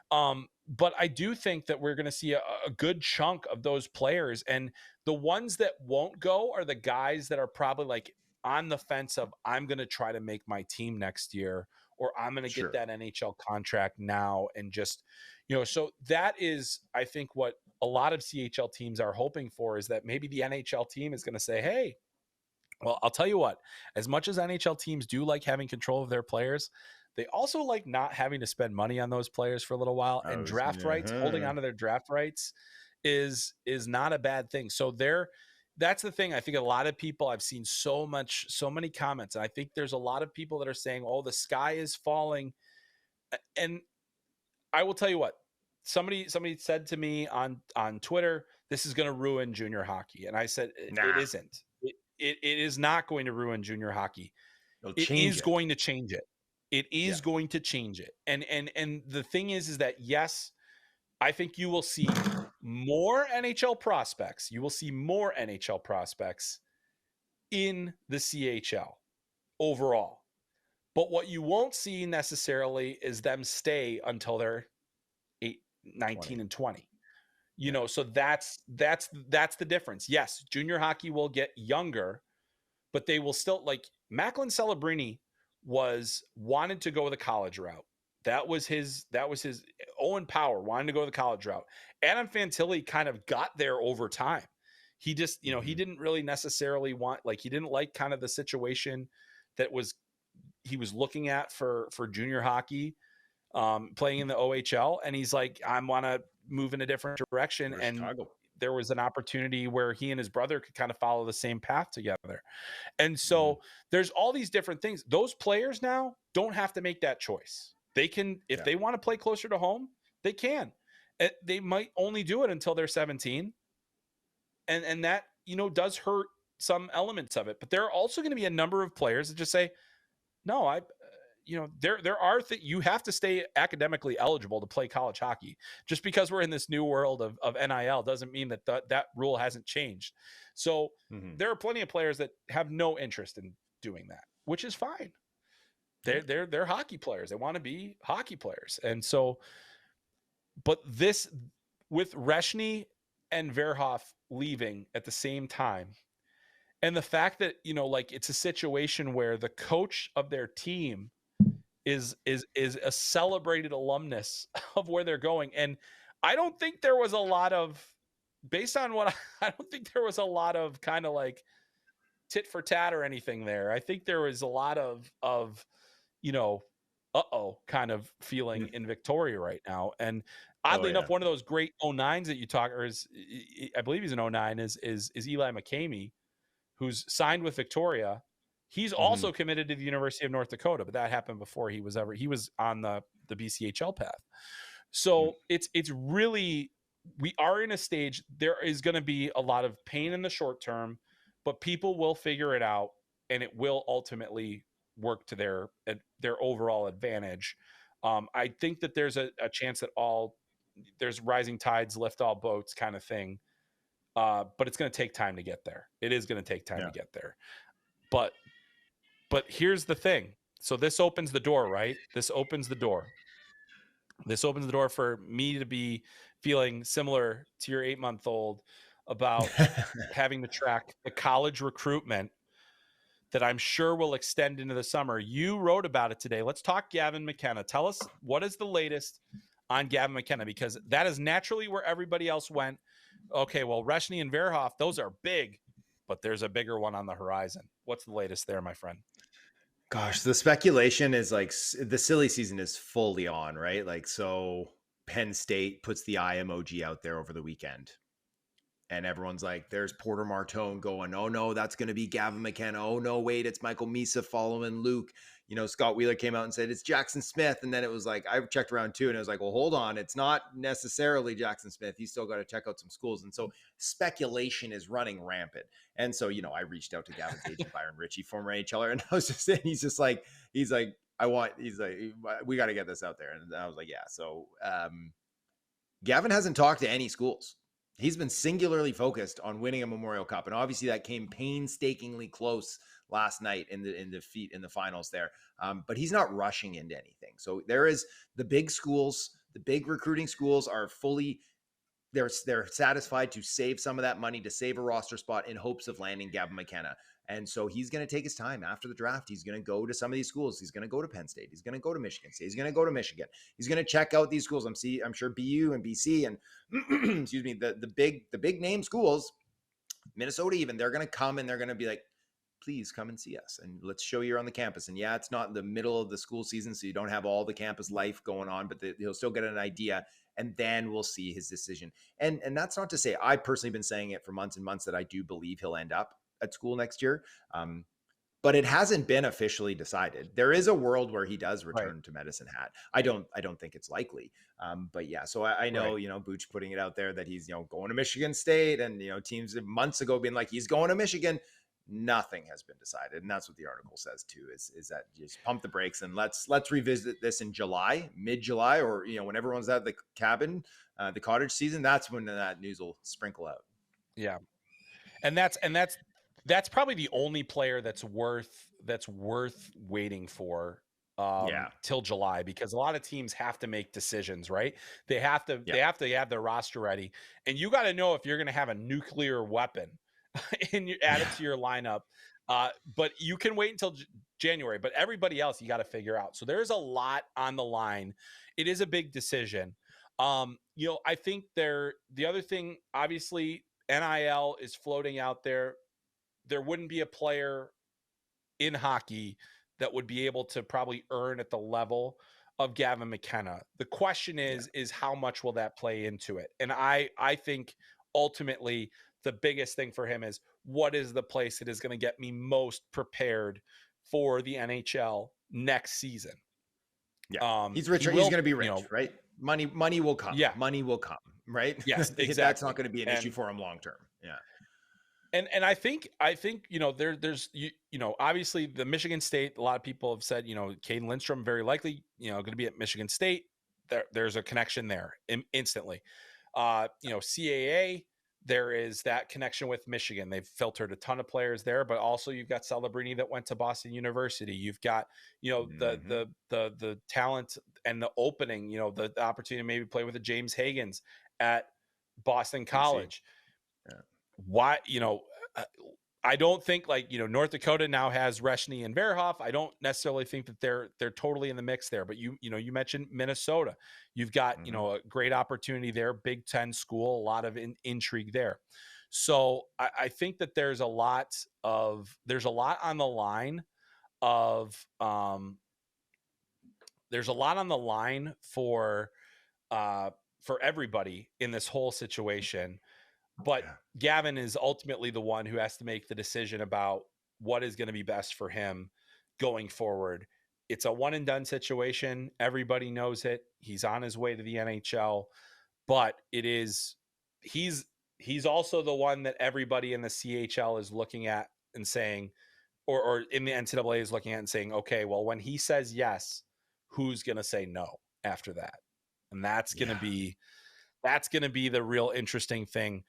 But I do think that we're going to see a good chunk of those players, and the ones that won't go are the guys that are probably like on the fence of, I'm going to try to make my team next year, or I'm going to get Sure. that NHL contract now, and just, so that is, I think, what a lot of CHL teams are hoping for, is that maybe the NHL team is going to say, hey, well, I'll tell you what, as much as NHL teams do like having control of their players, they also like not having to spend money on those players for a little while, and draft rights, holding onto their draft rights is not a bad thing. So that's the thing. I think a lot of people, I've seen so many comments, and I think there's a lot of people that are saying, oh, the sky is falling. And I will tell you what, somebody said to me on Twitter, this is going to ruin junior hockey. And I said, it Nah. isn't. It is not going to ruin junior hockey. It'll It change is it. going to change it. It is Yeah. going to change it. And the thing is that, yes, I think you will see more NHL prospects. You will see more NHL prospects in the CHL overall. But what you won't see necessarily is them stay until they're 19 and 20. So that's the difference. Yes, junior hockey will get younger, but they will still, like, Macklin Celebrini wanted to go the college route. That was his Owen Power wanted to go the college route. Adam Fantilli kind of got there over time. He just, he didn't really necessarily he didn't like kind of the situation that he was looking at for junior hockey, playing in the OHL. And he's like, I want to move in a different direction. And Chicago. there was an opportunity where he and his brother could kind of follow the same path together. And so there's all these different things. Those players now don't have to make that choice. They can, if they want to play closer to home, they can. They might only do it until they're 17. And that, does hurt some elements of it. But there are also going to be a number of players that just say, no, there are you have to stay academically eligible to play college hockey. Just because we're in this new world of NIL doesn't mean that rule hasn't changed. So there are plenty of players that have no interest in doing that, which is fine. They're hockey players. They want to be hockey players. And so, but this, with Reschny and Verhoeff leaving at the same time, and the fact that, it's a situation where the coach of their team is a celebrated alumnus of where they're going. And I don't think there was a lot of, based on what I don't think there was a lot of kind of like tit for tat or anything there. I think there was a lot of kind of feeling in Victoria right now. And oddly enough, one of those great 09s that you talk, or I believe he's an 09, is Eli McKamey, who's signed with Victoria. He's also committed to the University of North Dakota, but that happened before he was on the BCHL path. So it's really, we are in a stage, there is going to be a lot of pain in the short term, but people will figure it out, and it will ultimately work to their overall advantage. I think that there's a chance that there's rising tides lift all boats kind of thing. But it's going to take time to get there. It is going to take time to get there. But here's the thing. So this opens the door, right? This opens the door for me to be feeling similar to your 8-month-old about having to track the college recruitment that I'm sure will extend into the summer. You wrote about it today. Let's talk Gavin McKenna. Tell us, what is the latest on Gavin McKenna? Because that is naturally where everybody else went. Okay, well, Reschny and Verhoeff, those are big, but there's a bigger one on the horizon. What's the latest there, my friend? Gosh, the speculation is like the silly season is fully on, right? Like, so Penn State puts the eye emoji out there over the weekend. And everyone's like, there's Porter Martone going, oh no, that's going to be Gavin McKenna. Oh no, wait, it's Michael Misa following Luke. Scott Wheeler came out and said it's Jackson Smith. And then it was like, I checked around too. And it was like, well, hold on. It's not necessarily Jackson Smith. He's still got to check out some schools. And so speculation is running rampant. And so, I reached out to Gavin's agent, Byron Ritchie, former AHLer. And I was just saying, he's like, we got to get this out there. And I was like, yeah. So Gavin hasn't talked to any schools. He's been singularly focused on winning a Memorial Cup, and obviously that came painstakingly close last night in the finals there. But he's not rushing into anything. So there is the big schools, the big recruiting schools are fully. They're satisfied to save some of that money to save a roster spot in hopes of landing Gavin McKenna. And so he's going to take his time after the draft. He's going to go to some of these schools. He's going to go to Penn State. He's going to go to Michigan State. He's going to go to Michigan. He's going to check out these schools. I'm sure BU and BC and excuse me, the big name schools, Minnesota even, they're going to come and they're going to be like, please come and see us and let's show you around the campus. And yeah, it's not the middle of the school season, so you don't have all the campus life going on, but he'll still get an idea, and then we'll see his decision. And that's not to say, I've personally been saying it for months and months that I do believe he'll end up at school next year. But it hasn't been officially decided. There is a world where he does return to Medicine Hat. I don't think it's likely. But yeah, so I know, Booch putting it out there that he's, going to Michigan State, and, teams months ago being like, he's going to Michigan. Nothing has been decided. And that's what the article says too, is that just pump the brakes and let's revisit this in July, mid-July, or, when everyone's at the cabin, the cottage season, that's when that news will sprinkle out. Yeah. And that's probably the only player that's worth waiting for till July, because a lot of teams have to make decisions, right? They have to have their roster ready, and you got to know if you're going to have a nuclear weapon add it to your lineup. But you can wait until January, but everybody else you got to figure out. So there's a lot on the line. It is a big decision. I think the other thing, obviously NIL is floating out there. There wouldn't be a player in hockey that would be able to probably earn at the level of Gavin McKenna. The question is how much will that play into it? And I think ultimately the biggest thing for him is, what is the place that is going to get me most prepared for the NHL next season? Yeah, he's rich. He's going to be rich, right? Money will come. Yeah, money will come, right? Yes, exactly. That's not going to be an issue for him long term. Yeah. And I think there's obviously the Michigan State, a lot of people have said, Caden Lindstrom very likely, going to be at Michigan State. There's a connection there instantly. CAA, there is that connection with Michigan. They've filtered a ton of players there, but also you've got Celebrini that went to Boston University. You've got, the talent and the opening, the opportunity to maybe play with the James Hagans at Boston College. Yeah. Why, I don't think North Dakota now has Reschny and Verhoeff. I don't necessarily think that they're totally in the mix there, but you mentioned Minnesota. You've got, a great opportunity there, Big Ten school, a lot of intrigue there. So I think that there's a lot on the line for everybody in this whole situation. But Gavin is ultimately the one who has to make the decision about what is going to be best for him going forward. It's a one and done situation. Everybody knows it. He's on his way to the NHL, but he's also the one that everybody in the CHL is looking at and saying, or in the NCAA is looking at and saying, okay, well, when he says yes, who's going to say no after that? And that's going to be the real interesting thing.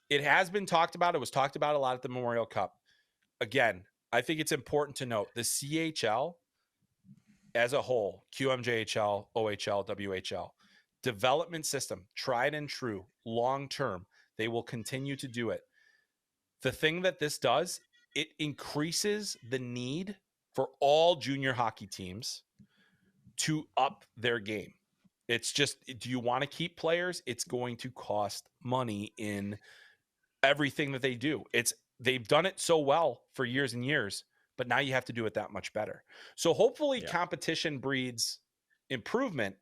It has been talked about. It was talked about a lot at the Memorial Cup. Again, I think it's important to note the CHL as a whole, QMJHL, OHL, WHL, development system, tried and true, long-term. They will continue to do it. The thing that this does, it increases the need for all junior hockey teams to up their game. It's just, do you want to keep players? It's going to cost money in everything that they do. They've done it so well for years and years, but now you have to do it that much better. So hopefully competition breeds improvement.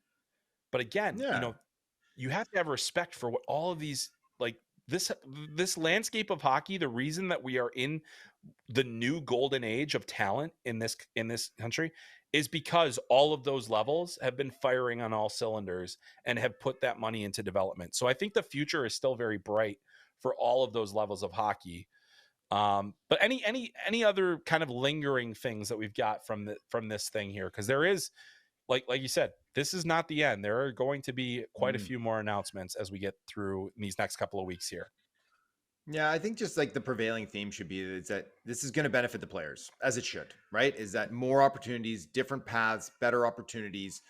But again, you have to have respect for what all of these this landscape of hockey, the reason that we are in the new golden age of talent in this country is because all of those levels have been firing on all cylinders and have put that money into development. So I think the future is still very bright for all of those levels of hockey. But any other kind of lingering things that we've got from this thing here? Because there is, like you said, this is not the end. There are going to be quite a few more announcements as we get through these next couple of weeks here. Yeah, I think just like the prevailing theme should be is that this is going to benefit the players, as it should, right? Is that more opportunities, different paths, better opportunities.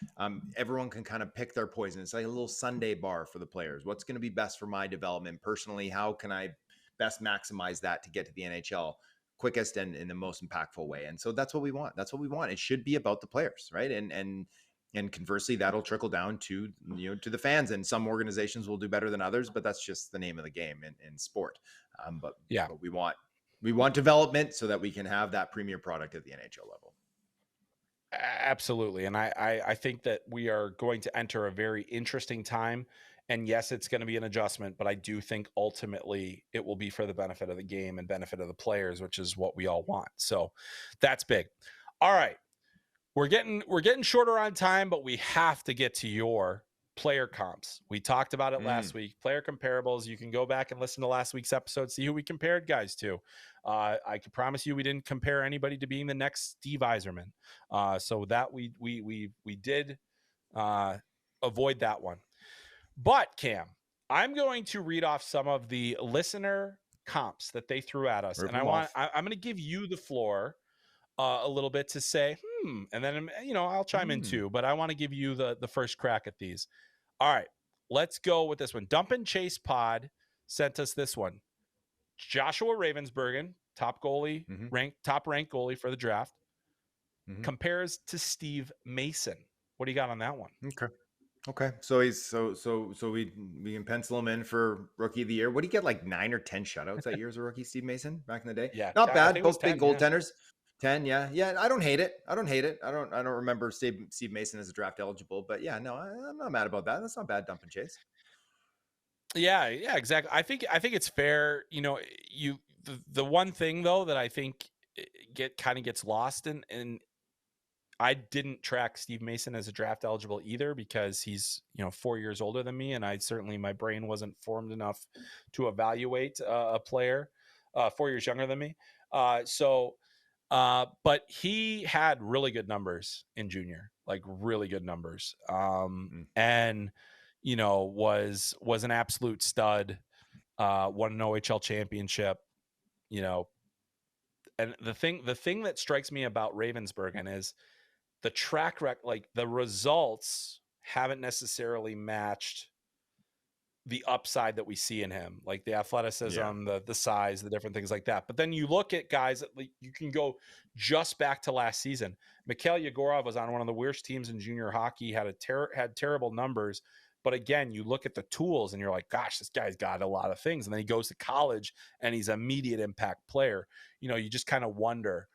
Everyone can kind of pick their poison. It's like a little Sunday bar for the players. What's going to be best for my development personally? How can I best maximize that to get to the NHL quickest and in the most impactful way? And so that's what we want. That's what we want. It should be about the players, right? And conversely, that'll trickle down to, to the fans, and some organizations will do better than others, but that's just the name of the game in sport. But we want development so that we can have that premier product at the NHL level. Absolutely. And I think that we are going to enter a very interesting time. And yes, it's going to be an adjustment, but I do think ultimately it will be for the benefit of the game and benefit of the players, which is what we all want. So that's big. All right. We're getting shorter on time, but we have to get to your player comps. We talked about it last week. Player comparables. You can go back and listen to last week's episode, see who we compared guys to. I can promise you we didn't compare anybody to being the next Steve Yzerman. So that we did avoid that one. But Cam, I'm going to read off some of the listener comps that they threw at us, and I'm going to give you the floor a little bit to say, and then, I'll chime in too, but I want to give you the first crack at these. All right, let's go with this one. Dump and Chase Pod sent us this one. Joshua Ravensbergen, top ranked goalie for the draft, compares to Steve Mason. What do you got on that one? Okay. So he's so we can pencil him in for rookie of the year. What did he get, like 9 or 10 shutouts that year as a rookie, Steve Mason, back in the day? Yeah, not bad. Both 10, big goaltenders. 10, yeah. I don't hate it. I don't remember Steve Mason as a draft eligible, but yeah, no, I'm not mad about that. That's not bad. Dump and chase. Yeah, exactly. I think it's fair. The one thing though that I think gets lost in I didn't track Steve Mason as a draft eligible either, because he's 4 years older than me, and my brain wasn't formed enough to evaluate a player 4 years younger than me. But he had really good numbers in junior, like really good numbers, and was an absolute stud. Won an OHL championship, and the thing that strikes me about Ravensbergen is the track record, like the results haven't necessarily matched the upside that we see in him, like the athleticism, the size, the different things like that. But then you look at guys that you can go just back to last season. Mikhail Yegorov was on one of the worst teams in junior hockey, had terrible numbers. But again, you look at the tools and you're like, gosh, this guy's got a lot of things. And then he goes to college and he's an immediate impact player. You just kind of wonder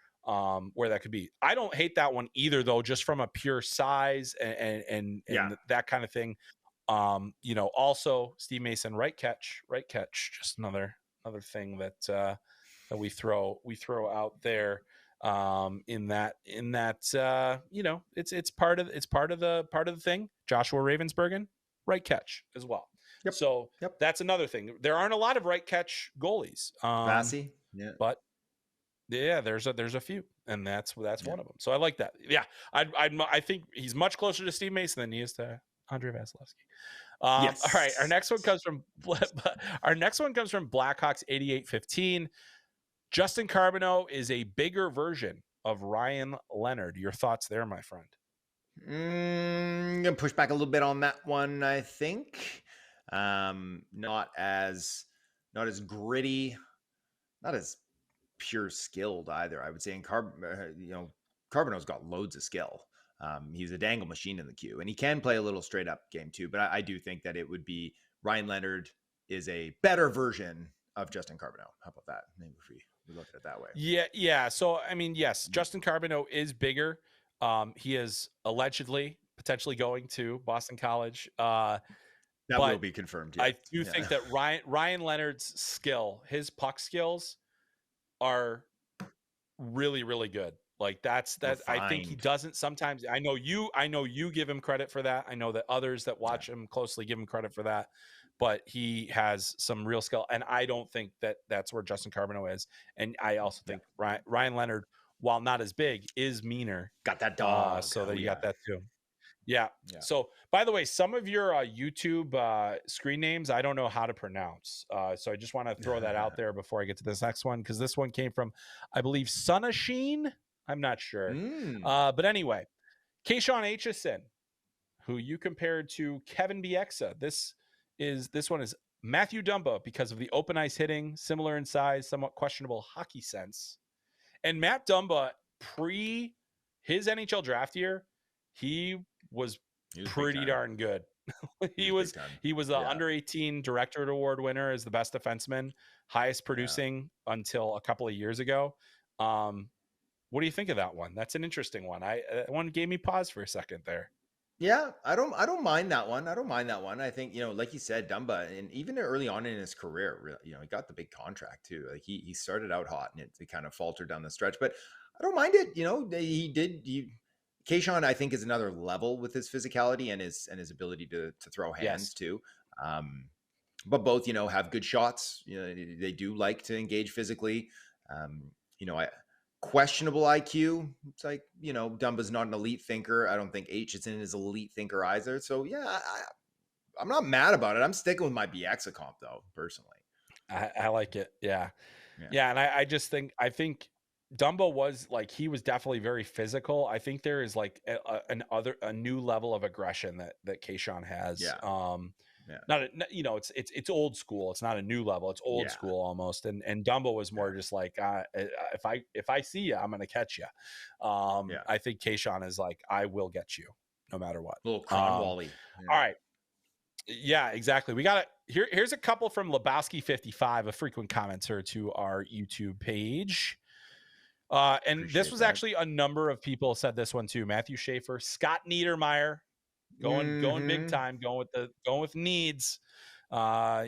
where that could be. I don't hate that one either, though, just from a pure size and that kind of thing. Also Steve Mason, right catch, just another thing that we throw out there. In that it's part of the thing. Joshua Ravensbergen, right catch as well. Yep. So that's another thing. There aren't a lot of right catch goalies. Vassy, but yeah, there's a few, and that's one of them. So I like that. Yeah, I think he's much closer to Steve Mason than he is to Andrei Vasilevsky. All right, our next one comes from Blackhawks 8815. Justin Carbonneau is a bigger version of Ryan Leonard. Your thoughts there, my friend? I'm gonna push back a little bit on that one. I think not as gritty, not as pure skilled either. I would say in Carbonneau's got loads of skill. He's a dangle machine in the queue, and he can play a little straight up game too. But I do think that it would be Ryan Leonard is a better version of Justin Carbonneau. How about that? Maybe if we look at it that way. Yeah. So I mean, yes, Justin Carbonneau is bigger. He is allegedly potentially going to Boston College. That will but be confirmed. Yeah. I do Yeah. think that Ryan Leonard's skill, his puck skills are really, really good. Like that I think he Refined. doesn't sometimes. I know you give him credit for that. I know that others that Yeah. watch him closely give him credit for that. But he has some real skill, and I don't think that that's where Justin Carbonneau is. And I also Yeah. think Ryan Leonard, while not as big, is meaner. Got that dog. So that Oh you yeah. got that too. Yeah. Yeah. So, by the way, some of your YouTube screen names I don't know how to pronounce. So I just want to throw that out there before I get to this next one, because this one came from, I believe, Sunasheen. I'm not sure. Mm. But anyway, Kayshawn Aitchison, who you compared to Kevin Bieksa. This one is Matthew Dumba because of the open ice hitting, similar in size, somewhat questionable hockey sense. And Matt Dumba, pre his NHL draft year, he was He was big pretty time. darn good. He was big time. He was the Yeah. under 18 Directorate Award winner as the best defenseman, highest producing until a couple of years ago. What do you think of that one? That's an interesting one. That one gave me pause for a second there. Yeah, I don't mind that one. I don't mind that one. I think, like you said, Dumba, and even early on in his career, he got the big contract too. Like he started out hot and it kind of faltered down the stretch, but I don't mind it. Kayshawn, I think, is another level with his physicality and his ability to throw hands Yes. too. But both, have good shots. They do like to engage physically. I questionable IQ. It's like, Dumba's not an elite thinker. I don't think Aitchison is an elite thinker either. So yeah, I'm not mad about it. I'm sticking with my BX comp though, personally. I like it. Yeah. Yeah. And I just think Dumbo was like, he was definitely very physical. I think there is like a new level of aggression that Kayshawn has. Yeah. Not it's old school. It's not a new level. It's old Yeah. school almost. And Dumbo was more just like, if I see you, I'm gonna catch you. I think Kayshawn is like, I will get you no matter what. A little Cronwally. All right. Yeah, exactly. We got it. Here's a couple from Lebowski55, a frequent commenter to our YouTube page. And Appreciate this was that. actually a number of people said this one too. Matthew Schaefer, Scott Niedermeyer, going big time, going with needs. We're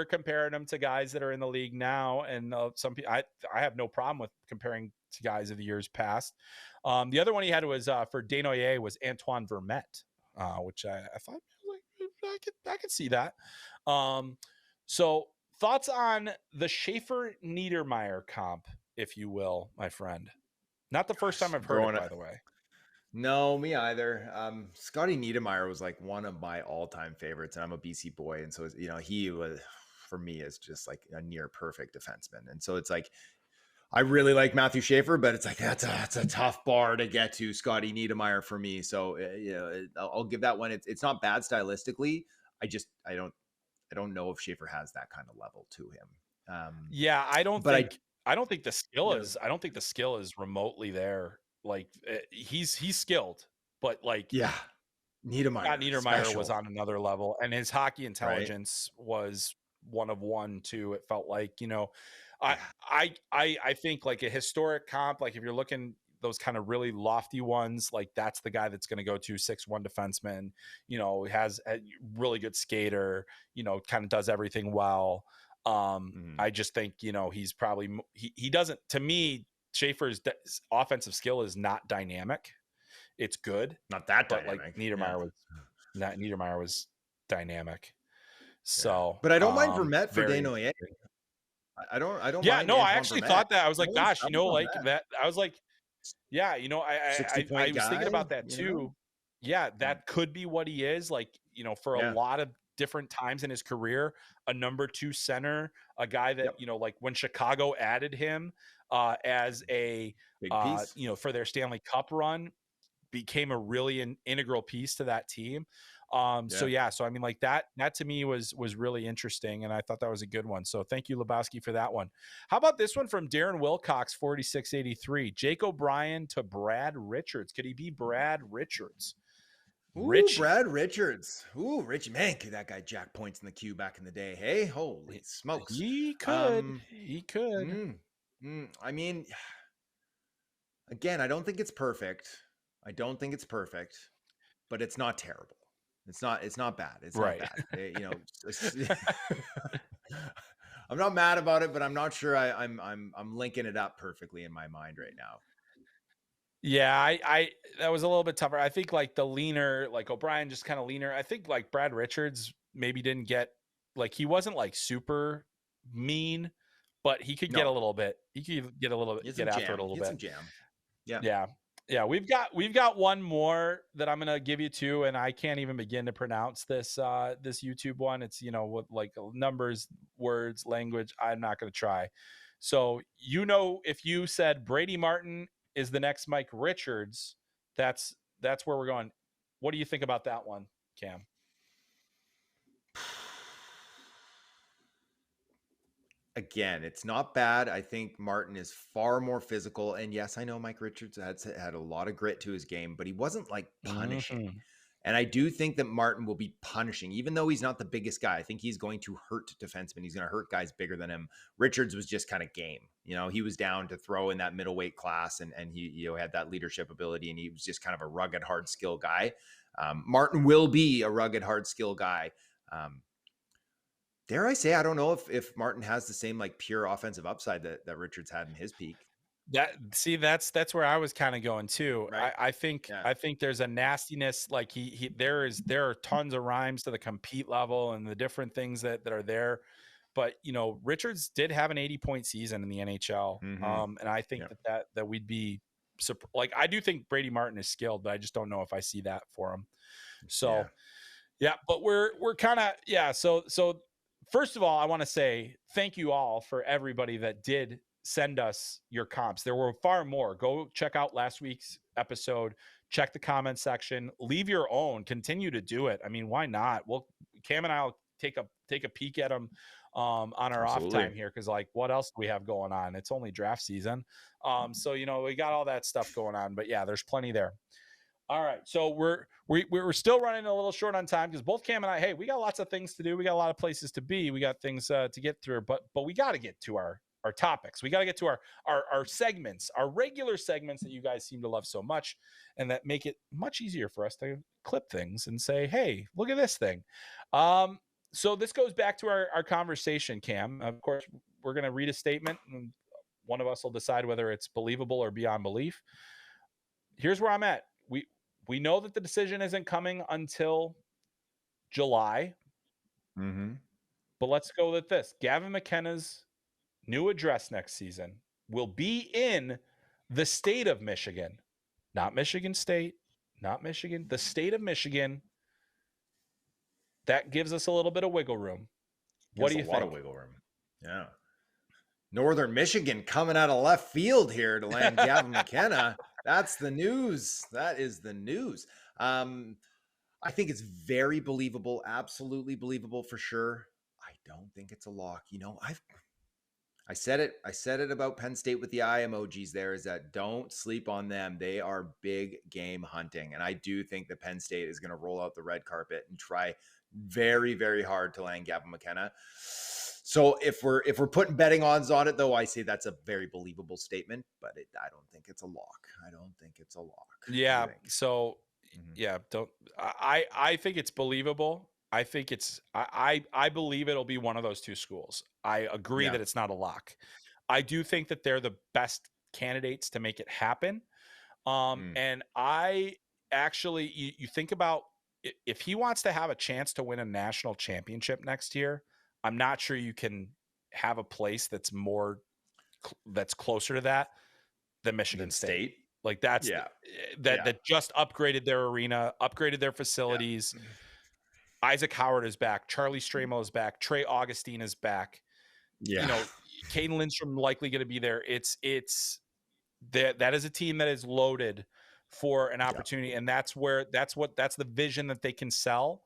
comparing them to guys that are in the league now, and some people I have no problem with comparing to guys of the years past. The other one he had was for Desnoyers was Antoine Vermette, which I thought I could see that. So thoughts on the Schaefer Niedermeyer comp, if you will, my friend. Not the first time I've heard it, by the way. No, me either. Scotty Niedermeyer was like one of my all-time favorites, and I'm a BC boy, and so he was, for me, is just like a near perfect defenseman. And so it's like, I really like Matthew Schaefer, but it's like that's a tough bar to get to, Scotty Niedermeyer, for me. So I'll give that one. It's not bad stylistically. I don't know if Schaefer has that kind of level to him. I don't think the skill is. I don't think the skill is remotely there. Like he's skilled, but like Niedermeyer was on another level, and his hockey intelligence was one of one too. It felt like, I think like a historic comp, like if you're looking those kind of really lofty ones, like that's the guy that's going to go to 6'1" defenseman, has a really good skater, kind of does everything well. I just think, he's probably, he doesn't, to me, Schaefer's offensive skill is not dynamic. It's good. Not that but dynamic. Like Niedermeyer was dynamic. So, but I don't mind Vermette for Desnoyers. I don't mind. No, Antoine I actually Vermette. thought that. I was like, gosh, like that. I was like, I was thinking about that too. That could be what he is. Like, for a lot of different times in his career, a number 2 center, a guy that, like when Chicago added him as a big piece, for their Stanley Cup run, became a really integral piece to that team. So I mean, like that to me was really interesting, and I thought that was a good one. So thank you, Lebowski, for that one. How about this one from Darren Wilcox, 4683? Jake O'Brien to Brad Richards. Could he be Brad Richards? Brad Richards. Ooh, Richie, man, could that guy jack points in the queue back in the day? Hey, holy smokes. He could. I mean, again, I don't think it's perfect, but it's not terrible. It's not bad. It's not Right. bad. I'm not mad about it, but I'm not sure I'm linking it up perfectly in my mind right now. Yeah, I that was a little bit tougher. I think like the leaner, like O'Brien just kind of leaner. I think like Brad Richards maybe didn't get like he wasn't like super mean, but he could get a No, little bit. He could get a little he bit had some get after it a jam. little He had bit. some jam. Yeah. Yeah. Yeah, we've got one more that I'm gonna give you two, and I can't even begin to pronounce this YouTube one. It's with like numbers, words, language. I'm not gonna try. So if you said Brady Martin is the next Mike Richards, that's where we're going. What do you think about that one, Cam? Again, it's not bad. I think Martin is far more physical. And yes, I know Mike Richards had a lot of grit to his game, but he wasn't like punishing. Mm-hmm. And I do think that Martin will be punishing, even though he's not the biggest guy. I think he's going to hurt defensemen. He's going to hurt guys bigger than him. Richards was just kind of game. He was down to throw in that middleweight class, and he had that leadership ability, and he was just kind of a rugged, hard skill guy. Martin will be a rugged, hard skill guy. Dare I say, I don't know if Martin has the same like pure offensive upside that Richards had in his peak. That's where I was kind of going too. Right. I think Yeah. I think there's a nastiness like there are tons of rhymes to the compete level and the different things that are there. But Richards did have an 80-point season in the NHL. Mm-hmm. And I think Yeah. that we'd be like I do think Brady Martin is skilled, but I just don't know if I see that for him. So yeah, but we're kind of so first of all, I want to say thank you all for everybody that did send us your comps. There were far more. Go check out last week's episode, check the comment section, leave your own, continue to do it. I mean, why not? Cam and I'll take a peek at them on our off time here, because like what else do we have going on? It's only draft season. So we got all that stuff going on, but yeah, there's plenty there. All right, so we're still running a little short on time because both Cam and I, hey, we got lots of things to do. We got a lot of places to be. We got things to get through, but we got to get to our topics. We got to get to our segments, our regular segments that you guys seem to love so much, and that make it much easier for us to clip things and say, hey, look at this thing. So this goes back to our conversation, Cam. Of course, we're going to read a statement, and one of us will decide whether it's believable or beyond belief. Here's where I'm at. We know that the decision isn't coming until July. Mm-hmm. But let's go with this. Gavin McKenna's new address next season will be in the state of Michigan, not Michigan State, not Michigan, the state of Michigan. That gives us a little bit of wiggle room. What do you think? A lot of wiggle room. Yeah. Northern Michigan coming out of left field here to land Gavin McKenna. That's the news. That is the news. I think it's very believable, absolutely believable for sure. I don't think it's a lock. I said it about Penn State with the eye emojis there, is that don't sleep on them. They are big game hunting. And I do think that Penn State is going to roll out the red carpet and try very, very hard to land Gavin McKenna. So if we're putting betting odds on it, though, I say that's a very believable statement, but I don't think it's a lock. I don't think it's a lock. Yeah. So yeah, I think it's believable. I think I believe it'll be one of those two schools. I agree that it's not a lock. I do think that they're the best candidates to make it happen. And I actually, you think about if he wants to have a chance to win a national championship next year, I'm not sure you can have a place that's closer to that than Michigan State. Like that just upgraded their arena, upgraded their facilities. Yeah. Isaac Howard is back. Charlie Stramo is back. Trey Augustine is back. Yeah. Caden Lindstrom likely going to be there. That is a team that is loaded for an opportunity. And that's the vision that they can sell.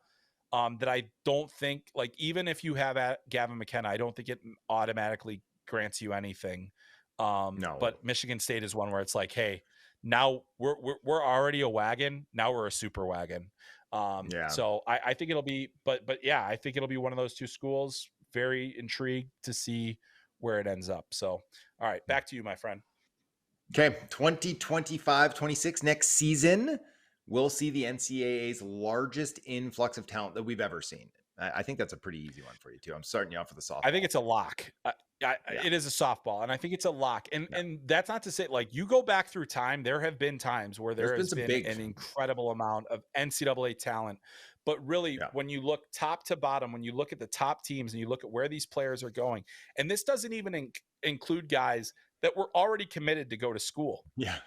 That I don't think, like, even if you have Gavin McKenna, I don't think it automatically grants you anything. No. But Michigan State is one where it's like, hey, now we're already a wagon. Now we're a super wagon. So I think it'll be, but yeah, I think it'll be one of those two schools. Very intrigued to see where it ends up. So, all right, back to you, my friend. Okay. 2025-26 next season. will see the NCAA's largest influx of talent that we've ever seen. I think that's a pretty easy one for you too. I'm starting you off with a softball. I think it's a lock. Yeah. It is a softball, and I think it's a lock. And Yeah. and that's not to say, like, you go back through time, there have been times where There's there been has some been big. an incredible amount of NCAA talent. But really, Yeah. when you look top to bottom, when you look at the top teams and you look at where these players are going, and this doesn't even include guys that were already committed to go to school. Yeah.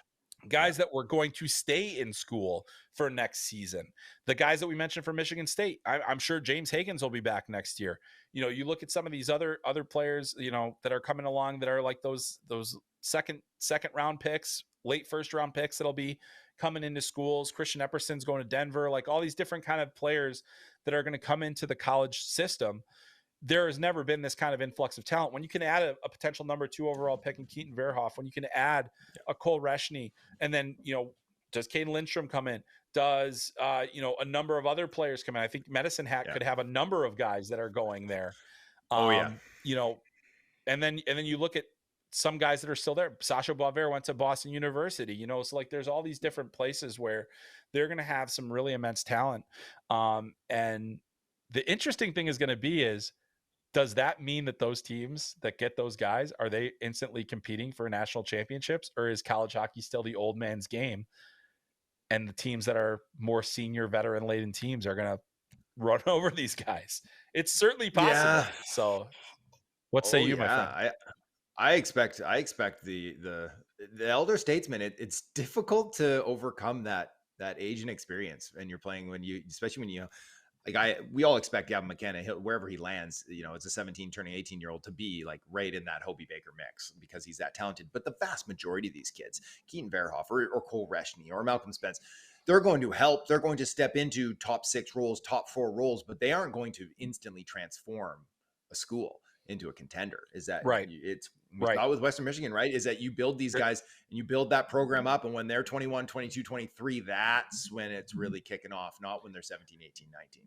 Guys that were going to stay in school for next season. The guys that we mentioned for Michigan State, I'm sure James Higgins will be back next year. You know, you look at some of these other players, you know, that are coming along that are like those second round picks, late first round picks that'll be coming into schools. Christian Epperson's going to Denver, like all these different kind of players that are going to come into the college system. There has never been this kind of influx of talent. When you can add a potential number 2 overall pick in Keaton Verhoeff, when you can add a Cole Reschny, and then, you know, does Caden Lindstrom come in? Does, you know, a number of other players come in? I think Medicine Hat could have a number of guys that are going there. You know, and then you look at some guys that are still there. Sasha Boisvert went to Boston University, you know, so like there's all these different places where they're going to have some really immense talent. And the interesting thing is going to be does that mean that those teams that get those guys, are they instantly competing for national championships, or is college hockey still the old man's game? And the teams that are more senior veteran laden teams are going to run over these guys. It's certainly possible. Yeah. So what say you, my friend? I expect the elder statesman. It's difficult to overcome that age and experience. And you're playing especially when you, we all expect Gavin McKenna, wherever he lands, you know, it's a 17 turning 18-year-old to be like right in that Hobie Baker mix because he's that talented. But the vast majority of these kids, Keaton Verhoeff or Cole Reschny or Malcolm Spence, they're going to help. They're going to step into top 6 roles, top 4 roles, but they aren't going to instantly transform a school into a contender. Is that right? We thought with Western Michigan, right? Is that you build these guys and you build that program up. And when they're 21, 22, 23, that's when it's really kicking off, not when they're 17, 18, 19.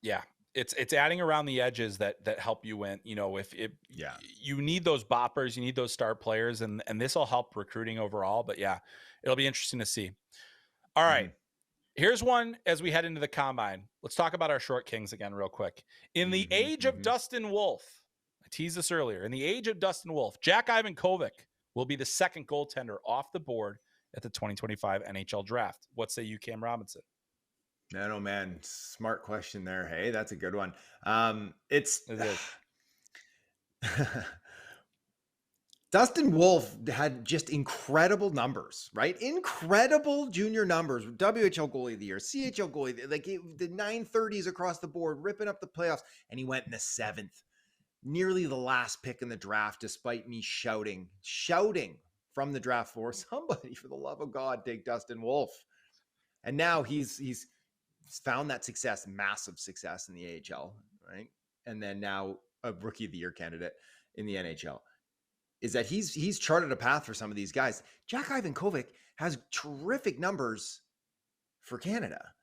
Yeah. It's adding around the edges that help you win. You know, if you need those boppers, you need those star players, and this will help recruiting overall. But yeah, it'll be interesting to see. All right. Here's one as we head into the combine. Let's talk about our short kings again real quick. In the age of Dustin Wolf, I teased this earlier. In the age of Dustin Wolf, Jack Ivankovic will be the second goaltender off the board at the 2025 NHL draft. What say you, Cam Robinson? No, man. Smart question there. Hey, that's a good one. It is. Dustin Wolf had just incredible numbers, right? Incredible junior numbers. WHL goalie of the year, CHL goalie, like the 930s across the board, ripping up the playoffs. And he went in the 7th, nearly the last pick in the draft, despite me shouting from the draft floor, somebody for the love of God, take Dustin Wolf. And now he's found that success, massive success in the AHL, right? And then now a rookie of the year candidate in the NHL. Is that he's charted a path for some of these guys. Jack Ivankovic has terrific numbers for Canada.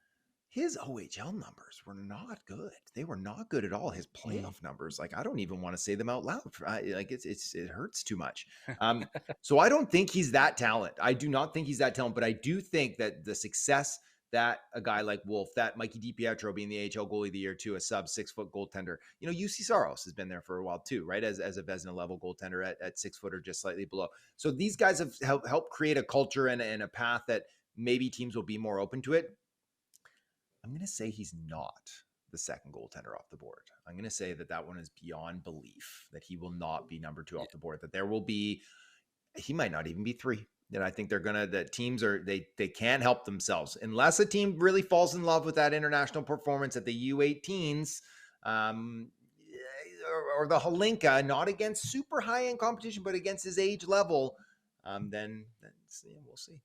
His OHL numbers were not good. They were not good at all. His playoff numbers, like I don't even want to say them out loud. Like it hurts too much. So I don't think he's that talent. I do not think he's that talent, but I do think that the success that a guy like Wolf, that Mikey DiPietro being the AHL goalie of the year too, a sub 6-foot goaltender. You know, UC Saros has been there for a while too, right? As a Vezina level goaltender at 6 foot or just slightly below. So these guys have helped create a culture and a path that maybe teams will be more open to it. I'm going to say he's not the second goaltender off the board. I'm going to say that one is beyond belief, that he will not be number 2 off the board, that there will be, he might not even be 3. That I think that teams they can't help themselves unless a team really falls in love with that international performance at the U18s or the Holinka, not against super high end competition, but against his age level. Then we'll see.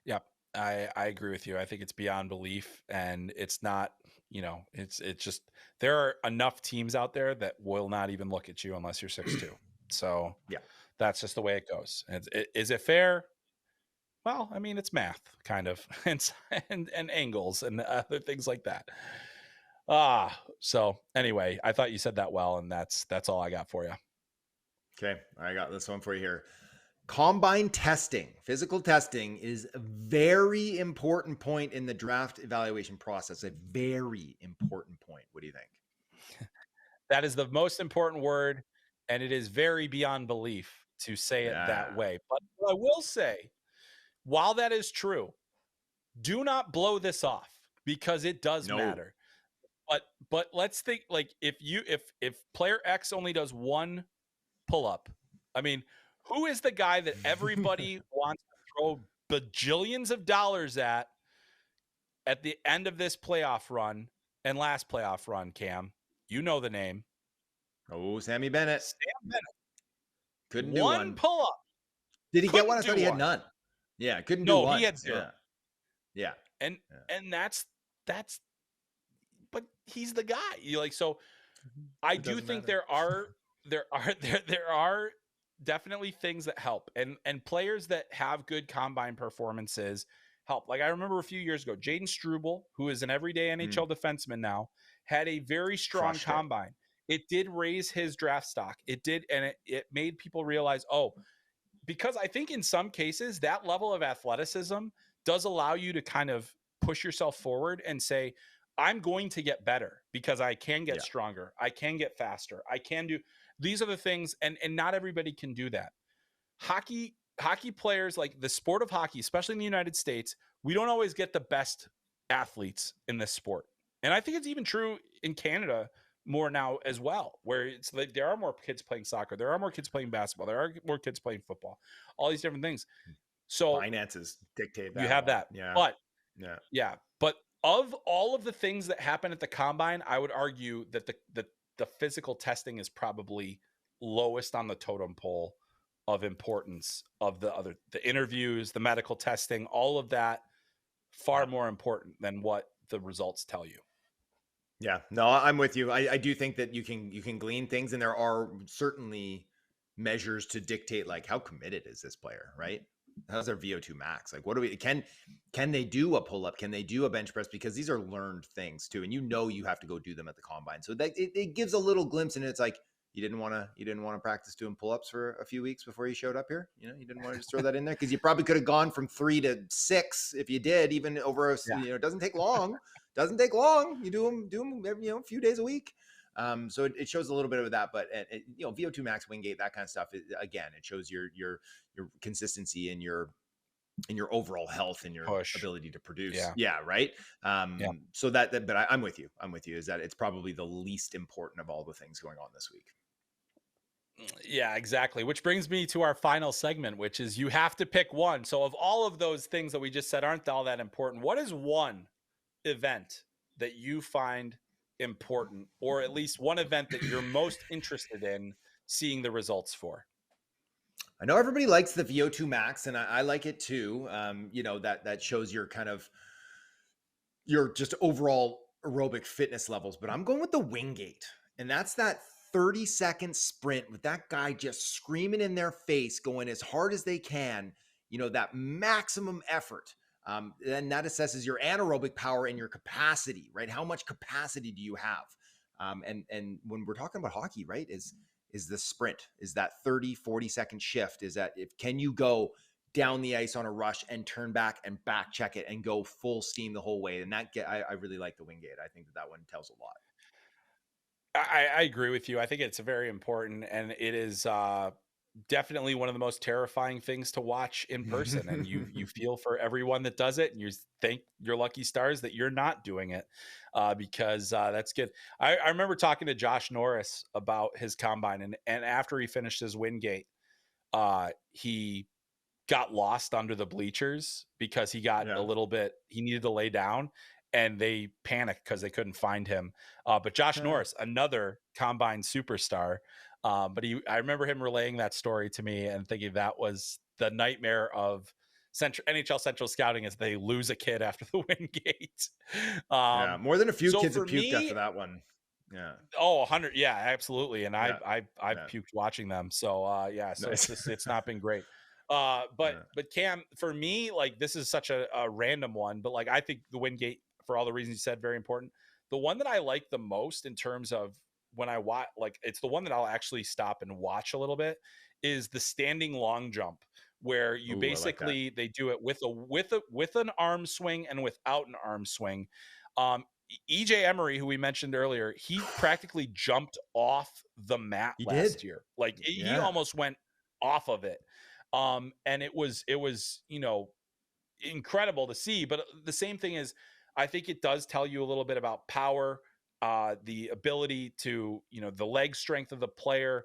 Yeah. I agree with you. I think it's beyond belief, and it's not, you know, it's just, there are enough teams out there that will not even look at you unless you're 6'2". So yeah, that's just the way it goes. Is it fair? Well, I mean, it's math kind of, and angles and other things like that. So anyway, I thought you said that well, and that's all I got for you. Okay. I got this one for you here. Combine testing, physical testing is a very important point in the draft evaluation process. A very important point. What do you think? That is the most important word, and it is very beyond belief to say it that Yeah. way. But what I will say, while that is true, do not blow this off because it does No. matter. But let's think, like, if player X only does one pull up, I mean, who is the guy that everybody wants to throw bajillions of dollars at the end of this playoff run and last playoff run, Cam? You know the name. Oh, Sammy Bennett. Sam Bennett. Couldn't do One one. pull up. Did he get one? Couldn't I do thought he had one. none. Yeah, couldn't do No, one. he had zero. Yeah. Yeah. And Yeah. and that's but he's the guy. You like, so I do think matter. there are definitely things that help, and players that have good combine performances help. Like I remember a few years ago, Jaden Struble, who is an everyday NHL defenseman now, had a very strong Crushed it. combine. It did raise his draft stock. It did, and it made people realize, oh, because I think in some cases that level of athleticism does allow you to kind of push yourself forward and say, I'm going to get better because I can get stronger. I can get faster. I can do, these are the things. And not everybody can do that. Hockey players, like the sport of hockey, especially in the United States, we don't always get the best athletes in this sport. And I think it's even true in Canada more now as well, where it's like there are more kids playing soccer, there are more kids playing basketball, there are more kids playing football, all these different things. So Finances dictate that. you have that. Yeah. But Yeah. yeah, but of all of the things that happen at the combine, I would argue that the physical testing is probably lowest on the totem pole of importance of the interviews, the medical testing, all of that far more important than what the results tell you. Yeah, no, I'm with you. I do think that you can glean things, and there are certainly measures to dictate like how committed is this player, right? How's their VO2 max? Like, what do we can they do a pull up? Can they do a bench press? Because these are learned things too, and you have to go do them at the combine. So that it gives a little glimpse, and it's like you didn't want to practice doing pull ups for a few weeks before you showed up here. You know, you didn't want to just throw that in there because you probably could have gone from 3 to 6 if you did, even over it doesn't take long. Doesn't take long. You do them every, a few days a week. So it shows a little bit of that, but VO2 max, Wingate, that kind of stuff. Again, it shows your consistency and your overall health and your ability to produce. Yeah. Right. So but I'm with you. Is that it's probably the least important of all the things going on this week. Yeah, exactly. Which brings me to our final segment, which is you have to pick one. So of all of those things that we just said aren't all that important, what is one event that you find important, or at least one event that you're most interested in seeing the results for? I know everybody likes the VO2 max, and I like it too. That shows your kind of your just overall aerobic fitness levels, but I'm going with the Wingate, and that's that 30-second sprint with that guy just screaming in their face, going as hard as they can, that maximum effort. Then that assesses your anaerobic power and your capacity, right? How much capacity do you have? And when we're talking about hockey, right, is the sprint, is that 40-second shift, is that can you go down the ice on a rush and turn back and back check it and go full steam the whole way? And I really like the Wingate. I think that one tells a lot. I agree with you. I think it's very important, and it is definitely one of the most terrifying things to watch in person. And you feel for everyone that does it, and you thank your lucky stars that you're not doing it, because that's good. I remember talking to Josh Norris about his combine, and after he finished his Wingate, he got lost under the bleachers because he got a little bit, he needed to lay down, and they panicked because they couldn't find him. But Josh Norris, another combine superstar. But I remember him relaying that story to me and thinking that was the nightmare of NHL Central Scouting, as they lose a kid after the Wingate. More than a few kids have puked after that one. Yeah. Oh, 100. Yeah, absolutely. And I've puked watching them. So so nice. It's not been great. But Cam, for me, like, this is such a random one, but like, I think the Wingate, for all the reasons you said, very important. The one that I like the most in terms of when I watch, like, it's the one that I'll actually stop and watch a little bit, is the standing long jump, where you Ooh, I like that. basically, they do it with an arm swing and without an arm swing. EJ Emery, who we mentioned earlier, he practically jumped off the mat He last did. year. Like, he Yeah. almost went off of it. And it was, incredible to see. But the same thing is, I think it does tell you a little bit about power, the ability to, the leg strength of the player.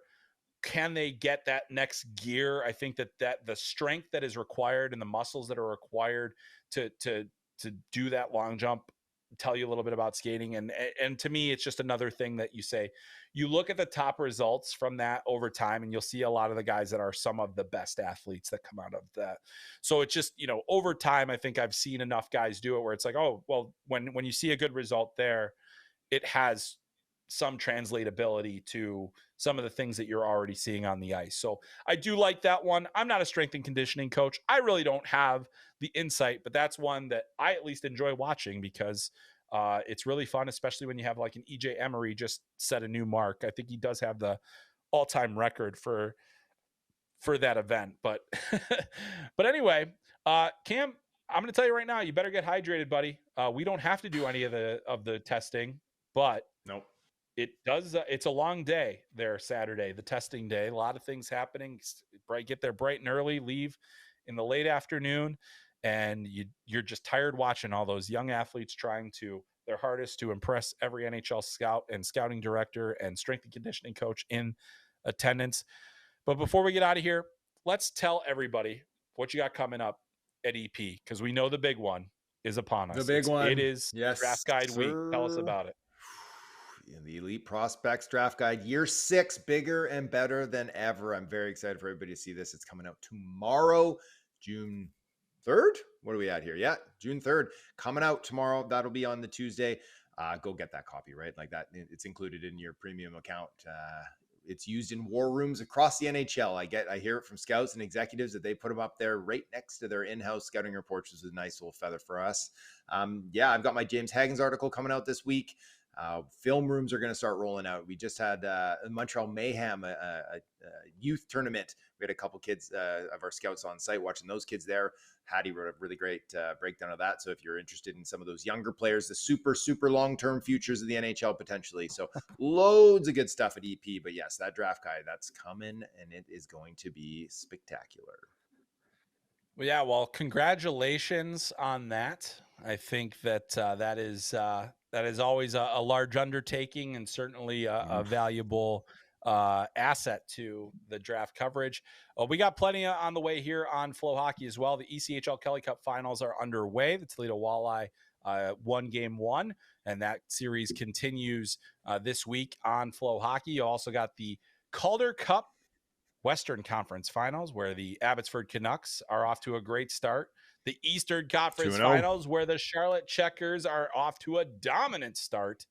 Can they get that next gear? I think that the strength that is required and the muscles that are required to do that long jump tell you a little bit about skating. And to me, it's just another thing that you look at the top results from that over time, and you'll see a lot of the guys that are some of the best athletes that come out of that. So it's just, over time, I think I've seen enough guys do it where it's like, oh, well, when you see a good result there, it has some translatability to some of the things that you're already seeing on the ice. So I do like that one. I'm not a strength and conditioning coach. I really don't have the insight, but that's one that I at least enjoy watching, because it's really fun, especially when you have like an EJ Emery just set a new mark. I think he does have the all-time record for that event. But but anyway, Cam, I'm going to tell you right now, you better get hydrated, buddy. We don't have to do any of the testing, but Nope. it does. It's a long day there Saturday, the testing day. A lot of things happening. Get there bright and early, leave in the late afternoon, and you're just tired watching all those young athletes trying their hardest to impress every NHL scout and scouting director and strength and conditioning coach in attendance. But before we get out of here, let's tell everybody what you got coming up at EP, because we know the big one is upon us. The big one. It is Yes, Draft Guide sir. Week. Tell us about it. The Elite Prospects Draft Guide, year 6, bigger and better than ever. I'm very excited for everybody to see this. It's coming out tomorrow, June 3rd. What are we at here? Yeah, June 3rd. Coming out tomorrow. That'll be on the Tuesday. Go get that copy, right? Like that. It's included in your premium account. It's used in war rooms across the NHL. I hear it from scouts and executives that they put them up there right next to their in-house scouting reports, which is a nice little feather for us. I've got my James Hagens article coming out this week. Film rooms are going to start rolling out. We just had Montreal Mayhem, a youth tournament. We had a couple kids of our scouts on site watching those kids there. Hattie wrote a really great breakdown of that. So if you're interested in some of those younger players, the super, super long-term futures of the NHL potentially. So loads of good stuff at EP. But yes, that draft guide, that's coming, and it is going to be spectacular. Well, yeah, well, congratulations on that. I think that that is always a large undertaking, and certainly a valuable asset to the draft coverage. We got plenty on the way here on FloHockey as well. The ECHL Kelly Cup finals are underway. The Toledo Walleye won game 1, and that series continues this week on FloHockey. You also got the Calder Cup Western Conference Finals, where the Abbotsford Canucks are off to a great start. The Eastern Conference 2-0. Finals, where the Charlotte Checkers are off to a dominant start.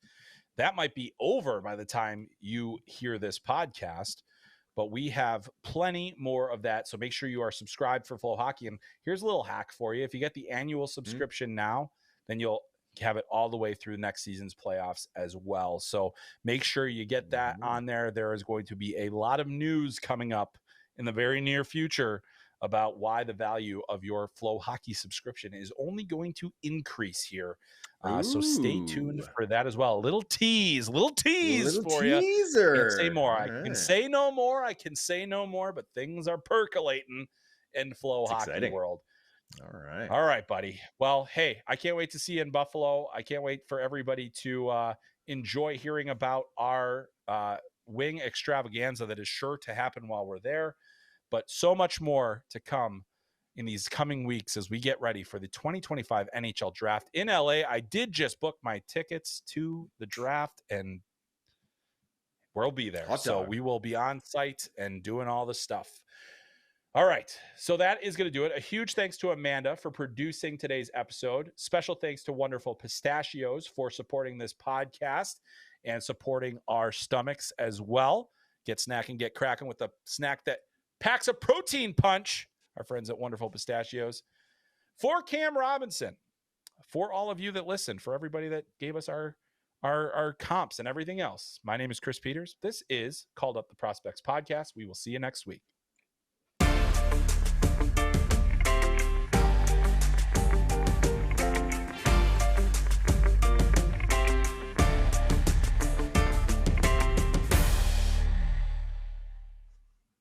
That might be over by the time you hear this podcast, but we have plenty more of that. So make sure you are subscribed for FloHockey. And here's a little hack for you. If you get the annual subscription now, then you'll have it all the way through next season's playoffs as well. So make sure you get that on there. There is going to be a lot of news coming up in the very near future about why the value of your FloHockey subscription is only going to increase here. So stay tuned for that as well. A little tease for you. I can say more. I can say no more. I can say no more, but things are percolating in FloHockey world. All right, buddy. Well, hey, I can't wait to see you in Buffalo. I can't wait for everybody to enjoy hearing about our wing extravaganza that is sure to happen while we're there. But so much more to come in these coming weeks as we get ready for the 2025 NHL draft in LA. I did just book my tickets to the draft, and we'll be there. So we will be on site and doing all the stuff. All right, so that is going to do it. A huge thanks to Amanda for producing today's episode. Special thanks to Wonderful Pistachios for supporting this podcast and supporting our stomachs as well. Get snacking, get cracking with the snack that packs a protein punch. Our friends at Wonderful Pistachios. For Cam Robinson, for all of you that listened, for everybody that gave us our our comps and everything else. My name is Chris Peters. This is Called Up the Prospects podcast. We will see you next week.